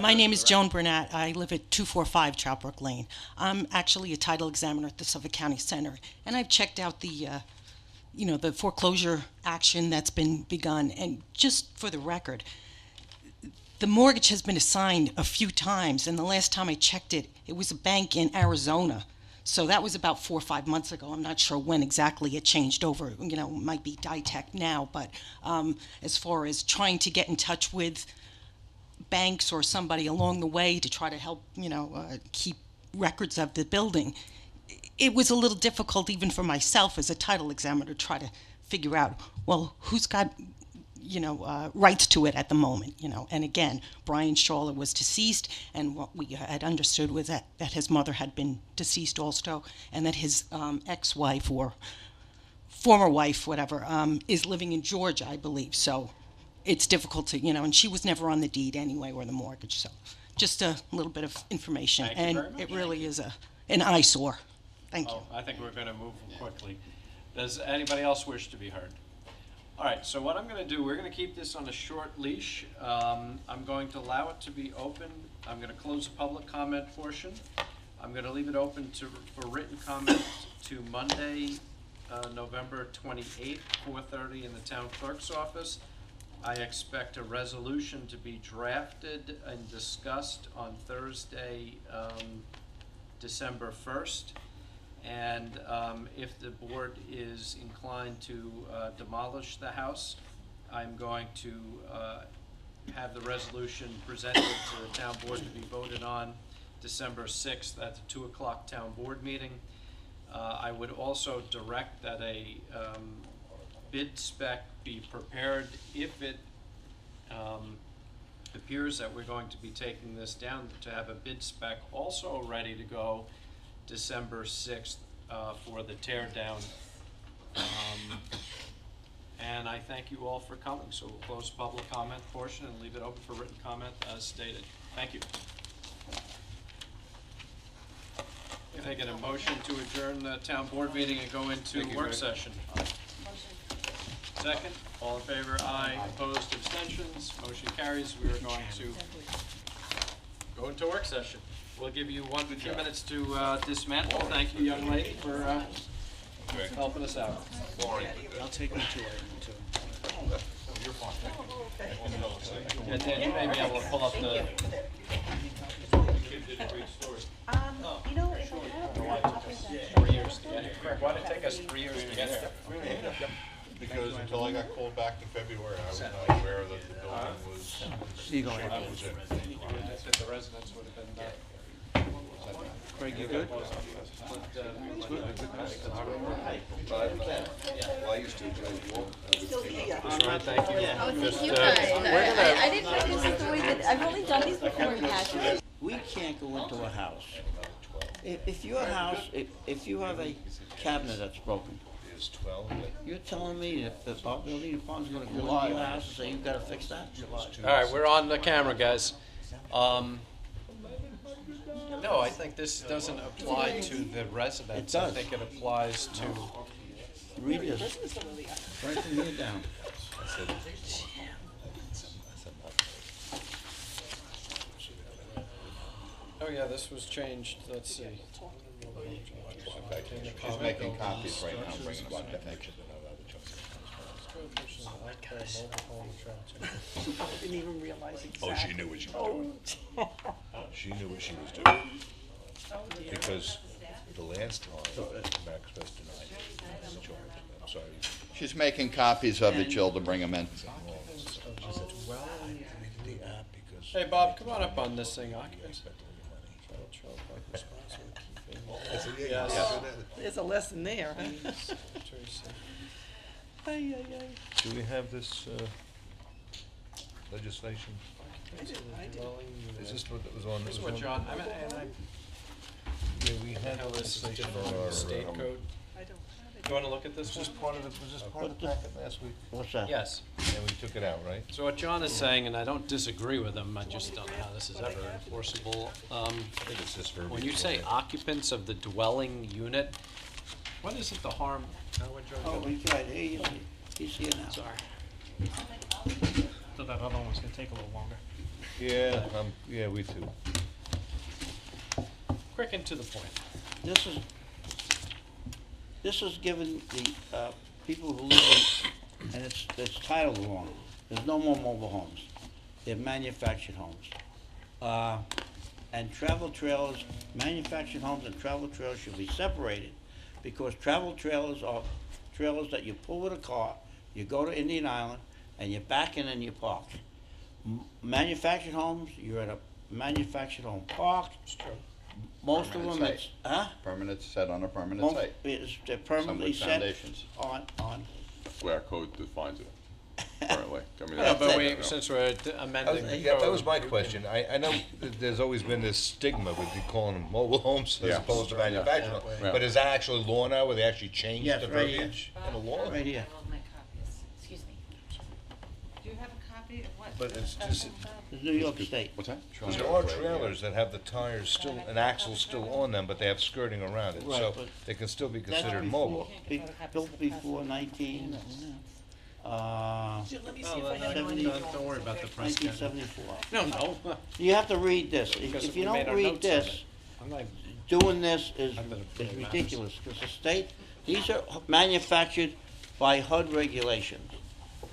my name is Joan Burnett. I live at 245 Troutbrook Lane. I'm actually a title examiner at the Suffolk County Center, and I've checked out the the foreclosure action that's been begun. And just for the record, the mortgage has been assigned a few times, and the last time I checked it, it was a bank in Arizona. So that was about 4 or 5 months ago. I'm not sure when exactly it changed over. It might be Ditech now, but as far as trying to get in touch with banks or somebody along the way to try to help, keep records of the building, it was a little difficult even for myself as a title examiner to try to figure out, well, who's got, rights to it at the moment, And again, Brian Schaller was deceased, and what we had understood was that his mother had been deceased also, and that his ex-wife or former wife, whatever, is living in Georgia, I believe. So it's difficult to, and she was never on the deed anyway or the mortgage. So just a little bit of information. Thank you And very much. it really is an eyesore. Thank you. I think we're going to move quickly. Does anybody else wish to be heard? All right, so what I'm going to do, we're going to keep this on a short leash. I'm going to allow it to be open. I'm going to close the public comment portion. I'm going to leave it open for written comment to Monday, November 28th, 4:30 in the town clerk's office. I expect a resolution to be drafted and discussed on Thursday, December 1st. And if the board is inclined to demolish the house, I'm going to have the resolution presented to the town board to be voted on December 6th at the 2 o'clock town board meeting. I would also direct that a bid spec be prepared if it appears that we're going to be taking this down, to have a bid spec also ready to go December 6th for the tear down. And I thank you all for coming. So we'll close the public comment portion and leave it open for written comment as stated. Thank you. Can I get a motion to adjourn the town board meeting and go into work session? Second, all in favor, aye. Opposed, abstentions, motion carries. We are going to go into work session. We'll give you 1 to 2 minutes to dismantle. Thank you, young lady, for helping us out. I'll take them to it. Yeah, Dan, you may be able to pull up the. If I have 3 years to get here. Correct. Why did it take us 3 years to get here? Because until I got called back in February, I was not aware that the building was, You go shape ahead. it was in. That the residents would have been. Craig, you good? Well, I used to walk. Right, thank you. Oh, thank you guys. I didn't know this is the way that, I've only done these before in Passion. We can't go into a house. If your house, if you have a cabinet that's broken, there's 12. You're telling me that the our building department's gonna go into your house and say, you've gotta fix that? All right, we're on the camera, guys. No, I think this doesn't apply to the residents. It I does. think it applies to, Read this, right from here down. oh yeah, this was changed, let's see. She's making copies right now, bringing them up to exit. Didn't even realize exactly. Oh, she knew what she was doing. She knew what she was doing. Because the last time, Max West denied the charge. I'm sorry. She's making copies of it, Jill, to bring them in. The app because. Hey, Bob, come on up on this thing, occupancy. Yes. There's a lesson there, huh? Ay, ay, ay. Do we have this legislation? I did. Is this what was on? This is what John, Yeah, we had how this is legislation different on from our. the state code. I don't have it. You wanna look at this Was this one? part of it? Was this part of the packet last week? What's that? Yes. And we took it out, right? So what John is saying, and I don't disagree with him, I just don't know how this is ever enforceable. I think it's this verbiage. When you say occupants of the dwelling unit, what is it the harm? Oh, he's right, here, he's here now. Sorry. So that other one was gonna take a little longer. Yeah, yeah, we too. Quick and to the point. This is given the, people who live in, and it's titled wrong. There's no more mobile homes. They're manufactured homes. And travel trailers, manufactured homes and travel trailers should be separated, because travel trailers are trailers that you pull with a car, you go to Indian Island, and you back in and you park. Manufactured homes, you're at a manufactured home park. It's true. Most of Permanent them, site. it's, huh? Permanent, set on a permanent Most, site. they're permanently Some with set foundations. The on, way our code defines it currently. I mean, Yeah, that's- but you know. since we're amending the Yeah, that was code, my we can- question. I know that there's always been this stigma with you calling them mobile homes as Yeah. opposed to manufactured homes. Yeah. But is that actually law now, where they actually changed Yes, the right here. verbiage in the law? right here. All of my copies, excuse me. Do you have a copy of what? But it's just, It's New York State. What's that? because there are trailers that have the tires still, an axle still on them, but they have skirting around it. Right, So but they can still be That's considered before- mobile. Built before 19, Let me see if I have it on Seventy- the. Don't worry about the price. guys. 1974. No. You have to read this. Because If we you made don't our read notes on this, it. I'm not, doing this is I better put it in ridiculous, because the state, these are manufactured by HUD regulations.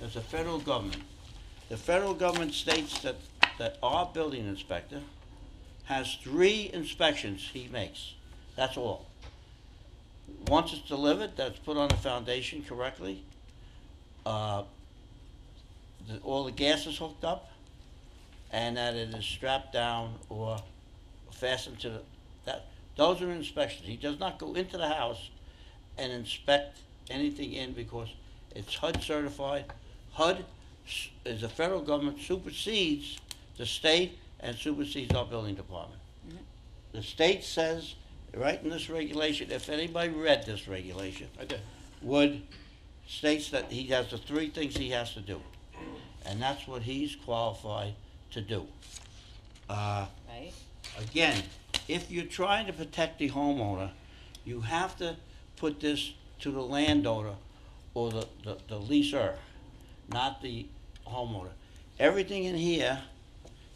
There's a federal government. The federal government states that our building inspector has 3 inspections he makes. That's all. Once it's delivered, that's put on the foundation correctly. All the gas is hooked up, and that it is strapped down or fastened to those are inspections. He does not go into the house and inspect anything in, because it's HUD certified. HUD is the federal government, supersedes the state and supersedes our building department. The state says, right in this regulation, if anybody read this regulation, I did. states that he has the 3 things he has to do. And that's what he's qualified to do. Right? Again, if you're trying to protect the homeowner, you have to put this to the landowner or the leaser, not the homeowner. Everything in here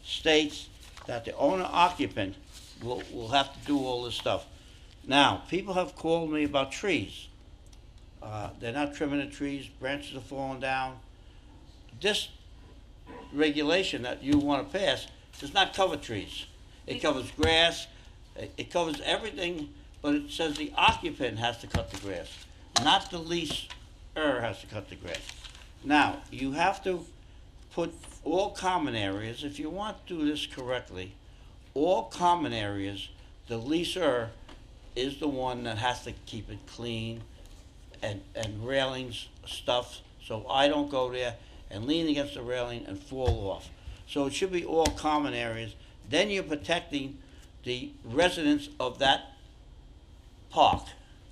states that the owner occupant will have to do all this stuff. Now, people have called me about trees. They're not trimming the trees, branches are falling down. This regulation that you want to pass does not cover trees. It covers grass, it covers everything, but it says the occupant has to cut the grass, not the leaser has to cut the grass. Now, you have to put all common areas, if you want to do this correctly, all common areas, the leaser is the one that has to keep it clean and railings, stuff, so I don't go there and lean against the railing and fall off. So it should be all common areas. Then you're protecting the residents of that park.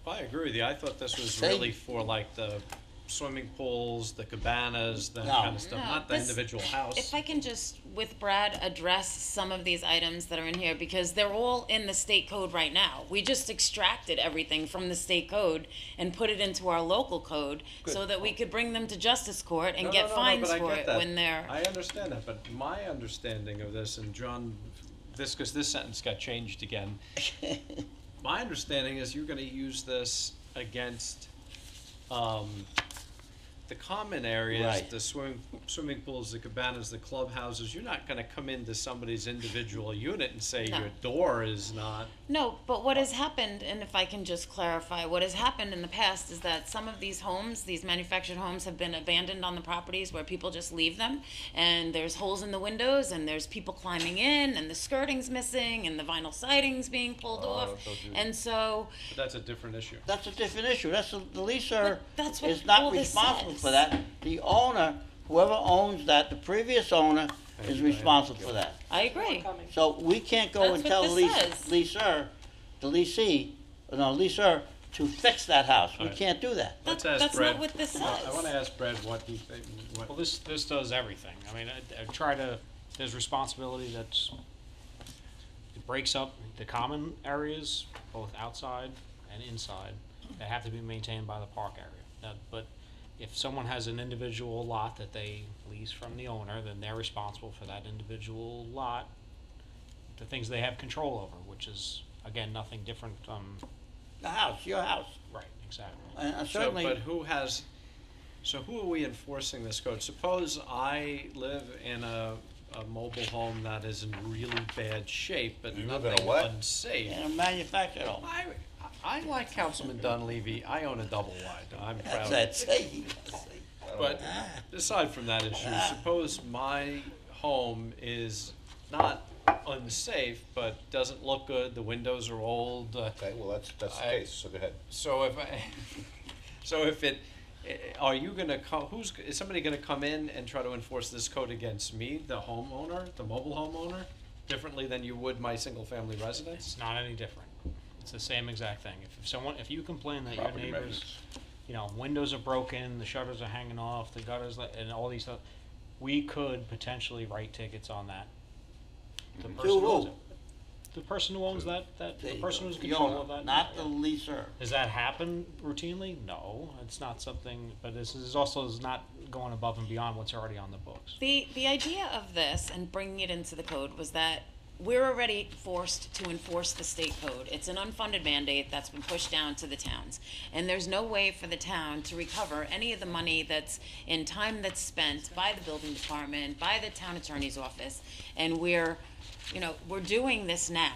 I agree with you. I thought this was They- really for like the swimming pools, the cabanas, that No. kind of stuff, No, not the this- individual house. If I can just, with Brad, address some of these items that are in here, because they're all in the state code right now. We just extracted everything from the state code and put it into our local code so that we could bring them to justice court and No, get no, no, fines but I for get it that. when they're. I understand that, but my understanding of this, and John, because this sentence got changed again. My understanding is you're gonna use this against, the common areas, Right. the swimming pools, the cabanas, the clubhouses. You're not gonna come into somebody's individual unit and say No. your door is not. No, but what has happened, and if I can just clarify, what has happened in the past is that some of these homes, these manufactured homes, have been abandoned on the properties where people just leave them, and there's holes in the windows, and there's people climbing in, and the skirting's missing, and the vinyl siding's being pulled off, and so, But that's a different issue. That's a different issue. That's the leaser But that's what is not all this responsible says. for that. The owner, whoever owns that, the previous owner is responsible for that. I agree. So we can't go and That's tell what the this says. leaser to fix that house. We Alright. can't do that. Let's ask That's Brad. not what this I says. wanna ask Brad what he think, Well, this does everything. I mean, I try to, there's responsibility it breaks up the common areas, both outside and inside, that have to be maintained by the park area. But if someone has an individual lot that they lease from the owner, then they're responsible for that individual lot, the things they have control over, which is, again, nothing different, The house, your house. right, exactly. And So, certainly, but who are we enforcing this code? Suppose I live in a mobile home that is in really bad shape, but You live in a nothing what? unsafe. in a manufactured home. I like Councilman Dunleavy, I own a double wide, I'm proud. That's it. But aside from that issue, suppose my home is not unsafe, but doesn't look good, the windows are old, Okay, well, that's the I- case, so go ahead. so if it, are you gonna come, is somebody gonna come in and try to enforce this code against me, the homeowner, the mobile homeowner, differently than you would my single-family residence? It's not any different. It's the same exact thing. If you complain that your Property neighbors, maintenance. windows are broken, the shutters are hanging off, the gutters, and all these stuff, we could potentially write tickets on that. The person who owns who? it. The person who owns the person who's in The control owner, of that. not the leaser. Does that happen routinely? No, it's not something, but this is also not going above and beyond what's already on the books. The idea of this and bringing it into the code was that we're already forced to enforce the state code. It's an unfunded mandate that's been pushed down to the towns. And there's no way for the town to recover any of the money that's in time that's spent by the building department, by the town attorney's office. And we're doing this now.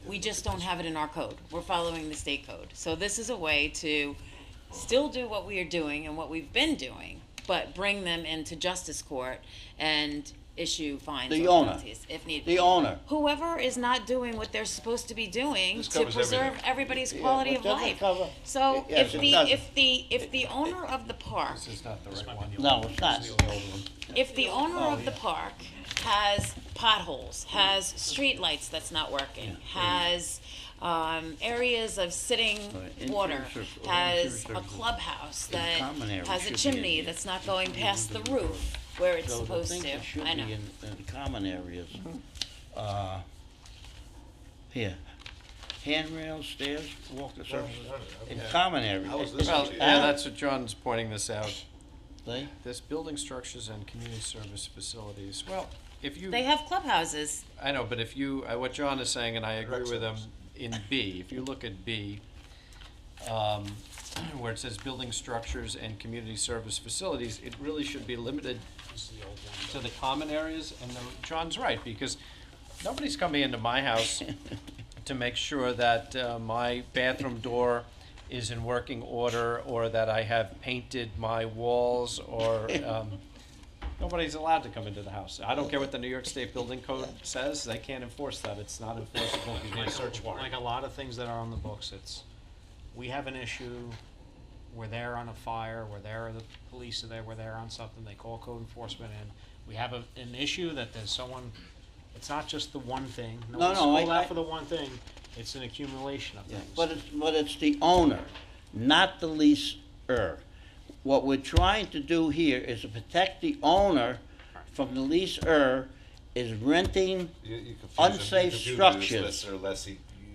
We just don't have it in our code. We're following the state code. So this is a way to still do what we are doing and what we've been doing, but bring them into justice court and issue fines The or owner. penalties if needed. The owner. Whoever is not doing what they're supposed to be doing This to covers preserve everything. everybody's quality but of doesn't life. cover- So Yes, if it does. the owner of the park, This is not the right one. No, it's not. if the owner of the park has potholes, has streetlights that's not working, has areas of sitting Right, water, interior surface- has interior a surface. clubhouse In that common area has a should be chimney in- that's not going past the roof where it's So the supposed things to. that should I know. be in common areas, here, handrails, stairs, walk the surface, in common areas. How is this Well, easy? yeah, that's what John's pointing this out. See? This building structures and community service facilities, well, if you. They have clubhouses. I know, but if you, what John is saying, and I agree with him, in B, if you look at B, where it says building structures and community service facilities, it really should be limited to the common areas, and John's right, because nobody's coming into my house to make sure that my bathroom door is in working order, or that I have painted my walls, or nobody's allowed to come into the house. I don't care what the New York State Building Code says, they can't enforce that, it's not enforceable, you need a search warrant. Like a lot of things that are on the books, we have an issue, we're there on a fire, we're there, the police are there, we're there on something, they call code enforcement in. We have an issue that there's someone, it's not just the one thing. No, Nobody's no, called I- out for the one thing. It's an accumulation of Yeah, things. but it's the owner, not the leaser. What we're trying to do here is to protect the owner from the leaser is renting unsafe structures.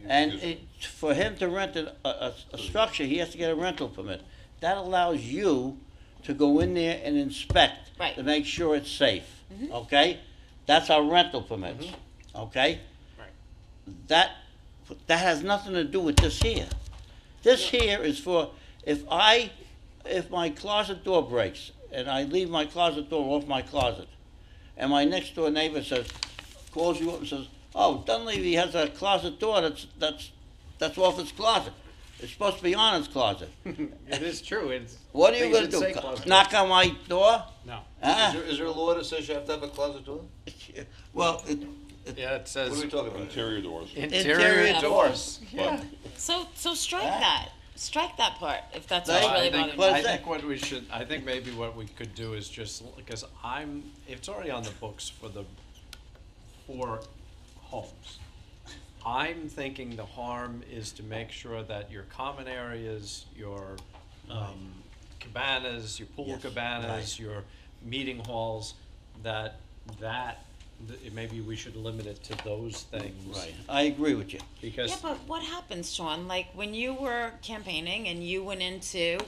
And for him to rent a structure, he has to get a rental permit. That allows you to go in there and inspect Right. to make sure it's safe, okay? That's our rental permits, okay? Right. That has nothing to do with this here. This here is for, if my closet door breaks, and I leave my closet door off my closet, and my next door neighbor calls you up and says, "Oh, Dunleavy has a closet door that's off his closet. It's supposed to be on his closet." It is true, it's. What are you things gonna that say do? closet. Knock on my door? No. Huh? Is there a law that says you have to have a closet door? Well, Yeah, it says. What are we talking about? Interior doors. Interior doors. Yeah. So strike that. Strike that part, if that's They- what's really I think, bothering What you. is that? what we should, I think maybe what we could do is just, because it's already on the books for the 4 homes. I'm thinking the harm is to make sure that your common areas, your cabanas, your pool Yes, cabanas, your meeting halls, maybe we should limit it to those things. Right, I agree with you. Because Yeah, but what happens, Sean? Like when you were campaigning and you went into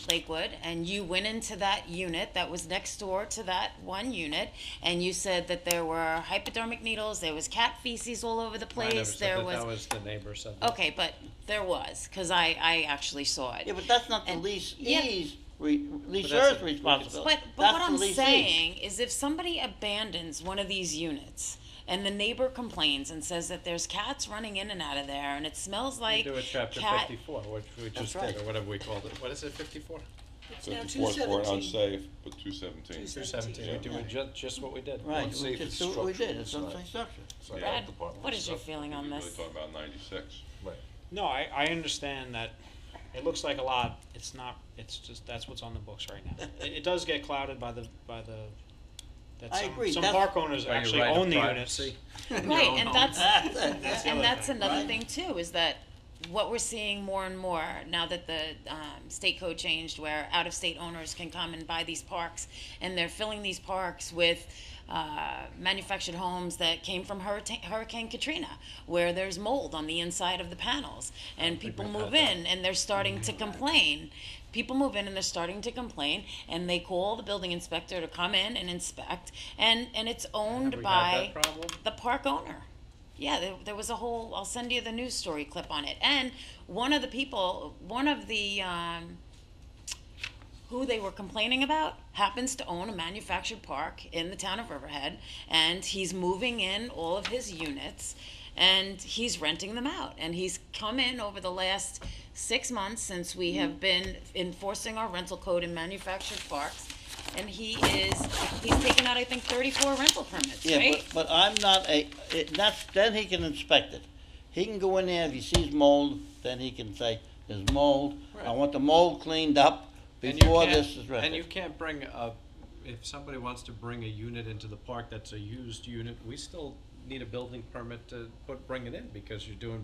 Lakewood and you went into that unit that was next door to that one unit, and you said that there were hypodermic needles, there was cat feces all over the I never place, said there that, was. that was the neighbor said that. Okay, but there was, because I actually saw it. Yeah, but that's not the And- leasee's, that's leaser's a- responsibility. But That's what the I'm leasee. saying is if somebody abandons one of these units and the neighbor complains and says that there's cats running in and out of there and it smells We like do it chapter cat. 54, which we That's just right. did, or whatever we called it. What is it, 54? It's now 54 for 217. unsafe, but 217. 217, we do it just what we did. Right, we Unsafe just do what we structure did, it's inside. unsafe structure. It's like Brad, health department what is your stuff. feeling on We're really this? talking about 96. Right. No, I understand that it looks like a lot. It's not. It's just that's what's on the books right now. It does get clouded by the. That I some, agree, Some that's- park owners Are you actually right of own the units. privacy? Right, and that's That's the and other that's thing, another right? thing too, is that what we're seeing more and more now that the state code changed, where out-of-state owners can come and buy these parks, and they're filling these parks with manufactured homes that came from Hurricane Katrina, where there's mold on the inside of the panels, and people we've move had that. in and they're starting to complain. People move in and they're starting to complain, and they call the building inspector to come in and inspect, and it's owned Have we had by that problem? the park owner. Yeah, there was a whole, I'll send you the news story clip on it. And one of the people, who they were complaining about happens to own a manufactured park in the town of Riverhead, and he's moving in all of his units, and he's renting them out. And he's come in over the last 6 months since we have been enforcing our rental code in manufactured parks, and he's taken out, I think, 34 rental permits, Yeah, right? but I'm not then he can inspect it. He can go in there, if he sees mold, then he can say, there's mold, I Right. want the mold cleaned up And you before can't- this is rented. And you can't bring if somebody wants to bring a unit into the park that's a used unit, we still need a building permit to bring it in, because you're doing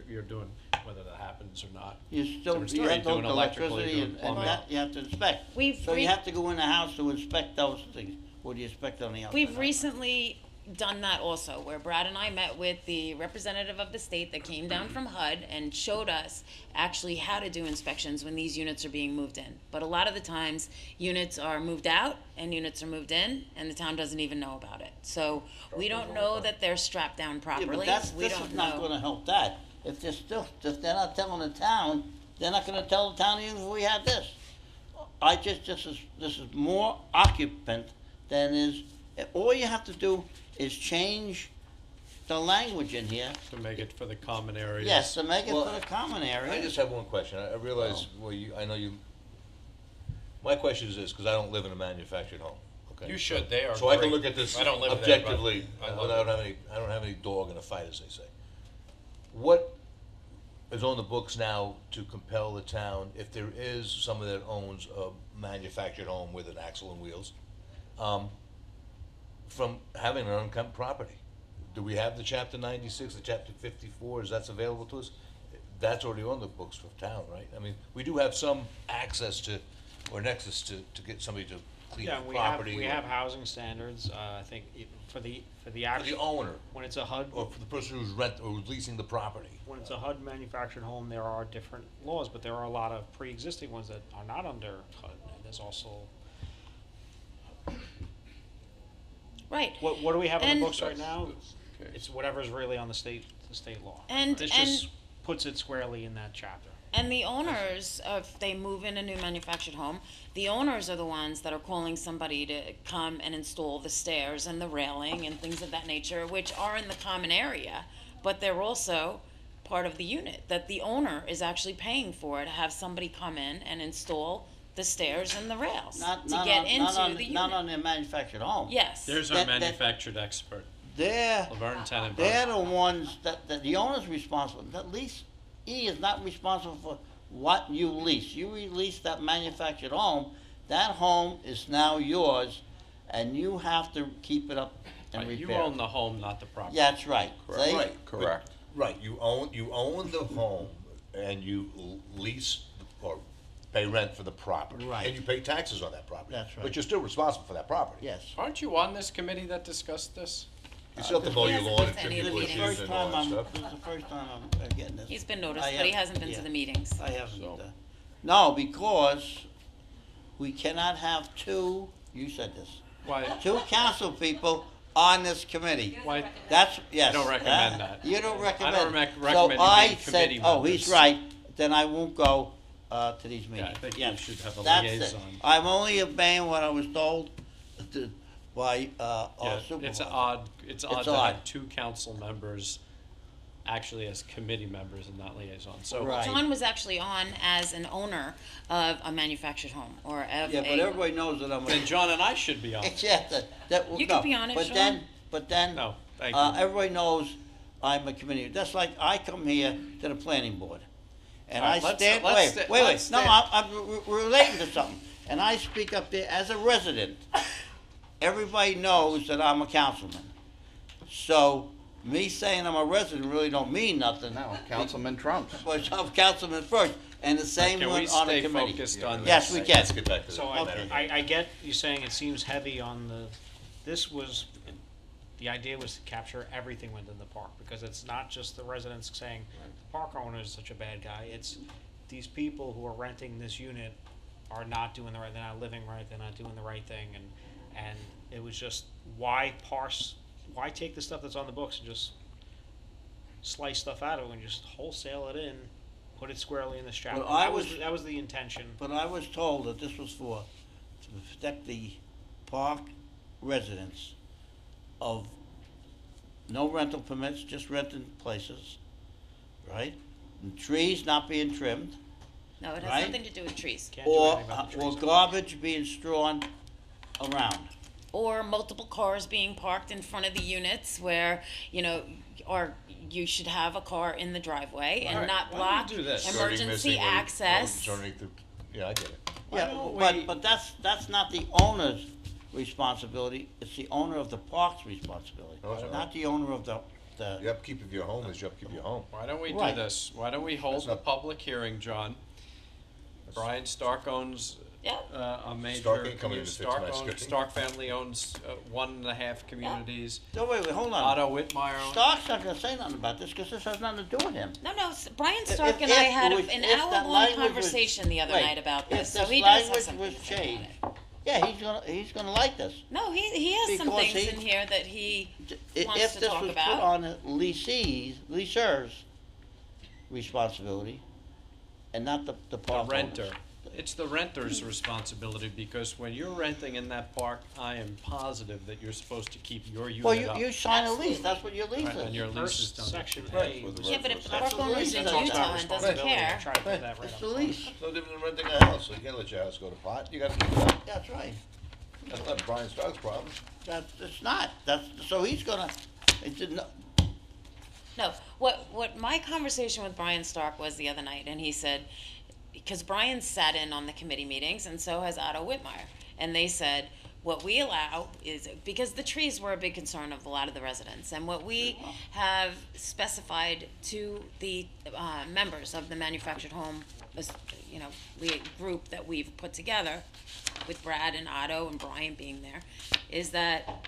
you're doing, whether that happens or not. You still, Different you story. have You're to doing electrical, electricity you're doing and plumbing. that you have to inspect. We've So you re- have to go in the house to inspect those things. What do you expect on the outside? We've recently done that also, where Brad and I met with the representative of the state that came down from HUD and showed us actually how to do inspections when these units are being moved in. But a lot of the times, units are moved out and units are moved in, and the town doesn't even know about it. So we don't know that they're strapped down Yeah, properly. but We this don't is not know. gonna help that. If they're not telling the town, they're not gonna tell the town even if we had this. This is more occupant than is, all you have to do is change the language in here. To make it for the common areas. Yes, to make it Well, for the common area. I just have one question. I realize, well, I know you, my question is this, because I don't live in a manufactured home, okay? You should, they are So I can great. look at this I don't live there, but objectively, I I love don't have any dog in a fight, as they say. What is on the books now to compel the town, if there is someone that owns a manufactured home with an axle and wheels, from having an unkept property? do we have the chapter 96, the chapter 54, is that's available to us? That's already on the books for town, right? I mean, we do have some access to, or nexus to get somebody to clean Yeah, the we property. we or- have housing standards, I think, for the For the actual, owner, when it's a HUD, or for the person who's or who's leasing the property. when it's a HUD manufactured home, there are different laws, but there are a lot of pre-existing ones that are not under HUD, and there's also, Right. what do we have on And- the books right now? Okay. It's whatever's really on the state law. And- This and- just puts it squarely in that chapter. And the owners, if they move in a new manufactured home, the owners are the ones that are calling somebody to come and install the stairs and the railing and things of that nature, which are in the common area, but they're also part of the unit, that the owner is actually paying for, to have somebody come in and install the stairs and the rails Not, to not get on, into not on, the not unit. on their manufactured home. Yes. There's our That- manufactured expert, They're, Laverne Tenenbaum. they're the ones that the owner's responsible, the leasee is not responsible for what you lease. You release that manufactured home, that home is now yours, and you have to keep it up and Right, repair. you own the home, not the property. Yeah, that's right. See? Right. Correct. Right, you own the home, and you lease or pay rent for the property. Right. And you pay taxes on that property. That's right. But you're still responsible for that property. Yes. Aren't you on this committee that discussed this? You still have to mow He your hasn't lawn been and to any trim of your the bushes meetings. and all that stuff. This is the first time I'm getting this. He's been noticed, I but he have- hasn't been yeah. to the meetings. I haven't. So- No, because we cannot have two, you said this, Why, two council people on this committee. why, That's, yes. I don't recommend that. You don't recommend. I don't recommend So you I being said, committee oh, he's members. right, then I won't go, to these Yeah, I meetings. think Yeah, you should have a that's it. liaison. I'm only obeying what I was told by, our Yeah, supervisor. it's odd to odd. have two council members actually as committee members and not liaisons, so. Right. John was actually on as an owner of a manufactured home, or of Yeah, but a, everybody knows that I'm. Then John and I should be on. Yeah, that, You no, could be on it, Sean. But then, No, thank you. everybody knows I'm a committee, that's like I come here to the planning board. And All I right, let's- stand, let's wait, sta- wait, let's no, stand- I'm relating to something, and I speak up there as a resident. Everybody knows that I'm a councilman. So, me saying I'm a resident really don't mean nothing. No, Councilman Trumps. But I'm councilman first, and the same Can one we on the stay committee. focused on Yes, this? we can. Let's get back to So the matter. I get you saying it seems heavy on the idea was to capture everything within the park, because it's not just the residents saying the park owner is such a bad guy, it's these people who are renting this unit are not doing the right, they're not living right, they're not doing the right thing, and it was just, why take the stuff that's on the books and just slice stuff out of it and just wholesale it in, put it squarely in this chapter? Well, I That was- that was the intention. But I was told that this was to protect the park residents of no rental permits, just renting places, right? And trees not being trimmed, no, it has Right? nothing to do with trees. Can't do or, anything about the or trees. garbage being strewn around. Or multiple cars being parked in front of the units where, or you should have a car in the driveway and Alright, not why block don't we do this? emergency Skirting missing or access. underneath the- Yeah, I get it. Yeah, don't but, we- but that's not the owner's responsibility, it's the owner of the park's responsibility, No, it's not not. the owner of the. The upkeep of your home is your upkeep of your home. Why don't we do Right. this? Why don't we hold That's a not- public hearing, John? Brian Stark owns Yep. a major. Stark ain't coming in to fix Stark my owns- skirting. Stark family owns 1.5 communities. No, wait, hold on. Otto Whitmire owns. Stark's not gonna say nothing about this, because this has nothing to do with him. No, Brian If- Stark if- and I if had it was- an if that hour-long language was- conversation the other wait, night about this, if so this he does have language something was to say about changed, it. yeah, he's gonna like this. No, he has some Because things he- in here that he wants If to this talk was put about. on the leaser's responsibility, and not the The park owners. renter. It's the renter's responsibility, because when you're renting in that park, I am positive that you're supposed to keep your Well, unit up. you sign a lease, that's what your lease Right, and your is. lease is First done. section Right. A. Yeah, but if the That's park what owner's lease in is all Utah about. and doesn't care, Try to put that right It's up the front. lease, It's no different than renting a house, so you can't let your house go to pot, you gotta keep it up. that's right. That's not Brian Stark's problem. It's not, so he's gonna, it didn't, no, what my conversation with Brian Stark was the other night, and he said, because Brian sat in on the committee meetings, and so has Otto Whitmire, and they said, what we allow is, because the trees were a big concern of a lot of the residents, and what we have specified to the members of the manufactured home, group that we've put together, with Brad and Otto and Brian being there, is that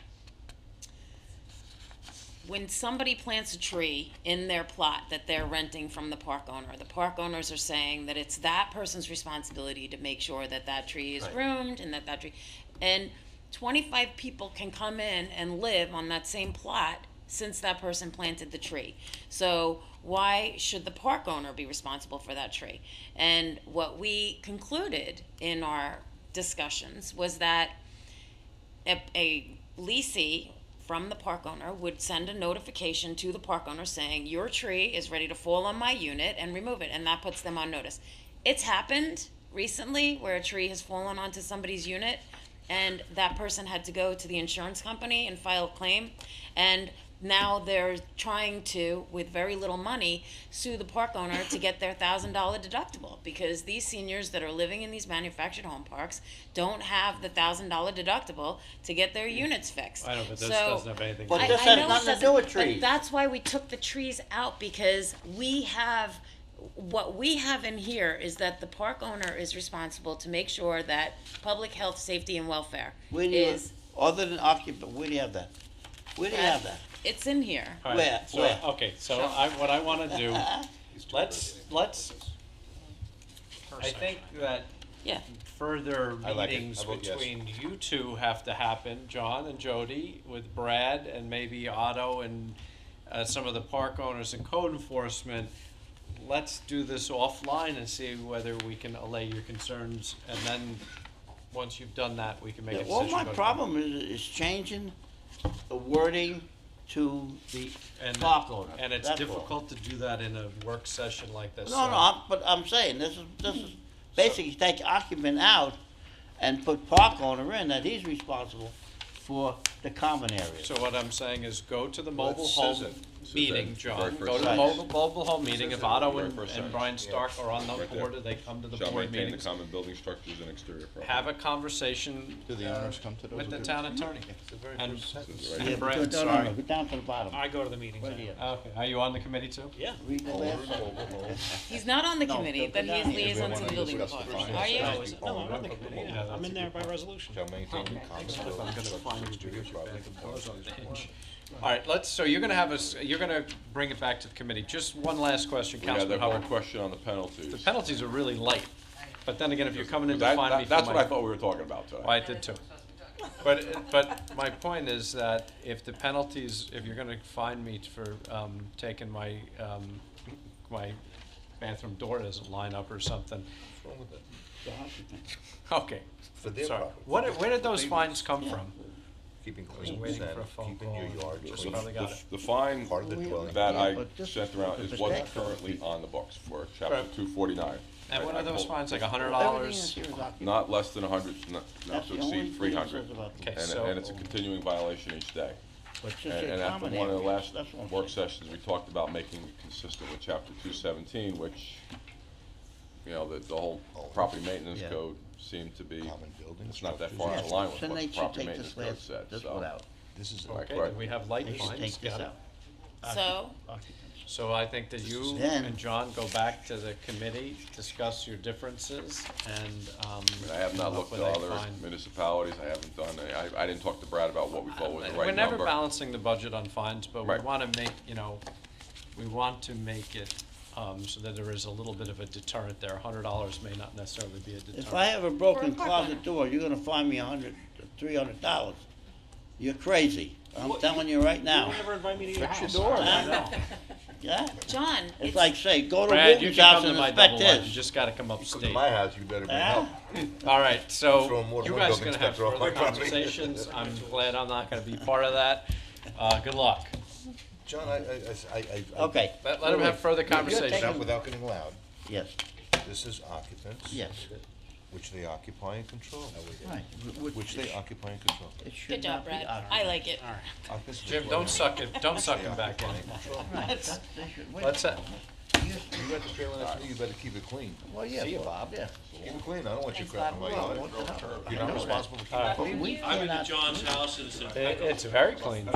when somebody plants a tree in their plot that they're renting from the park owners are saying that it's that person's responsibility to make sure that that tree is groomed and that tree, and 25 people can come in and live on that same plot since that person planted the tree. So why should the park owner be responsible for that tree? And what we concluded in our discussions was that a leasee from the park owner would send a notification to the park owner saying, your tree is ready to fall on my unit, and remove it, and that puts them on notice. It's happened recently where a tree has fallen onto somebody's unit, and that person had to go to the insurance company and file a claim, and now they're trying to, with very little money, sue the park owner to get their $1,000 deductible, because these seniors that are living in these manufactured home parks don't have the $1,000 deductible to get their units fixed. I know, but this So- doesn't have anything to But do this with has know it nothing to doesn't, do with but trees. that's why we took the trees out, because what we have in here is that the park owner is responsible to make sure that public health, safety, and welfare Where do you, is, other than occupant, where do you have that? Where do you have that? it's in here. All right, Where? so- Where? Okay, so what I wanna do, let's, I think that Yeah. further I like it. meetings I vote yes. between you two have to happen, John and Jody, with Brad and maybe Otto and some of the park owners and code enforcement. Let's do this offline and see whether we can allay your concerns, and then, once you've done that, we can make a decision. All my about- problem is changing the wording to the And- park owner. And it's That's all. difficult to do that in a work session like this. No, so- but I'm saying, this is basically take occupant out and put park owner in, that he's responsible for the common areas. So what I'm saying is go to the mobile it home says it. Says meeting, that John, very go first to the sentence. mobile home meeting, if Otto Very and first and sentence. Brian Stark are on the Right there. board, or they come to the Shall board maintain the meetings, common building structures and exterior property. have a conversation Do the owners come to those? with the meetings? town attorney. And This is right Yeah, here. but Brad, no, sorry. go down to the bottom. I go to the meetings. Right here. Okay, are you on the committee too? Yeah. Read the last sentence. He's not on the No, committee, go but down he's here. liaison to the Everyone building discuss the department. fines. Are you? No, I'm on the committee, yeah. I'm in there by resolution. Shall maintain the common building I'm gonna structures find and you exterior because your property. bag of clothes on the hinge. All right, so you're gonna you're gonna bring it back to the committee. Just one last question, We had Councilman that one Hubbard. question on the penalties. The penalties are really light, but then again, if you're coming in to That- find me that- for That's what my- I thought we were talking about today. Well, I did too. But my point is that if the penalties, if you're gonna fine me for, taking my, my bathroom door doesn't line up or something. What's wrong with it? The occupant. Okay, For their sorry. property. Where did those fines come from? Keeping was clean waiting and for a phone keeping your call. yard Just clean. probably got it. The fine Part of the dwelling. that I But this- sent around is the what's mistake- currently on the books for chapter Right. 249. And what I are those pulled- fines, like Everything $100? is here is occupant. Not less than 100, not That's to the only exceed thing 300. it says about Okay, And so- and it's a continuing violation each day. But just And say after common one of the areas, last that's what I'm work saying. sessions, we talked about making it consistent with chapter 217, which, the whole property maintenance Yeah. code seemed to be, Common building it's not that structures. far out Yes, of line with then what they the should property take maintenance this code last, said, this so. one out. This is. Okay, Right. then we have light They should fines, take this got it. out. So, Occupants. So I think that you Then- and John go back to the committee, discuss your differences, and, I have not come up looked with at a other fine. municipalities, I haven't done, I didn't talk to Brad about what we thought was the right We're never number. balancing the budget on fines, but we Right. wanna make, we want to make it, so that there is a little bit of a deterrent there. $100 may not necessarily be a deterrent. If I have a broken park closet owner. door, you're gonna fine me $300. You're crazy. I'm telling you right You now. don't ever invite me to your Fix your house. door. I know. Yeah? John, It's like, say, go to Brad, you Wooten's can house come to and my inspect double wide, you his. just gotta come Come to upstate. my house, you better bring Huh? help. All right, so Throw more than you one guys are building gonna have inspector off further my property. conversations. I'm glad I'm not gonna be part of that. Good luck. John, I. Okay. Let them have further You're conversation. taking- Without getting loud, Yes, this is occupants. yes, Which they occupy and control. right. Which they occupy and control. It should good job, not be Brad. occupant. I like it. All right. Occupants Jim, control. don't suck him back in. Right, they should- wait. Let's, You got the trailer next to me, you better keep it clean. Well, yeah, See you, Bob, yeah. Keep it clean, I don't want you Thanks, crapping my Bob. yard. You're I not know responsible for that. keeping it But we I've been to cannot- John's house and it's impeccable. It's very clean,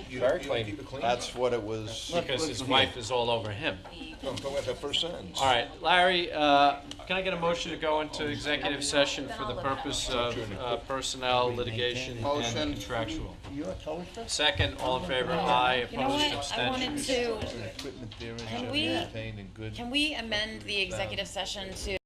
You very don't clean. keep it clean? That's what it was. Because his wife is all over him. No, I'm talking about that first sentence. All right, Larry, can I get a motion to go into executive session for the purpose of personnel, litigation, and Motion. contractual? You're a toaster? Second, all in favor, aye, You know opposed, what, I wanted abstentions. to, Equipment there is Can should we- be maintained in good. can we amend the executive session to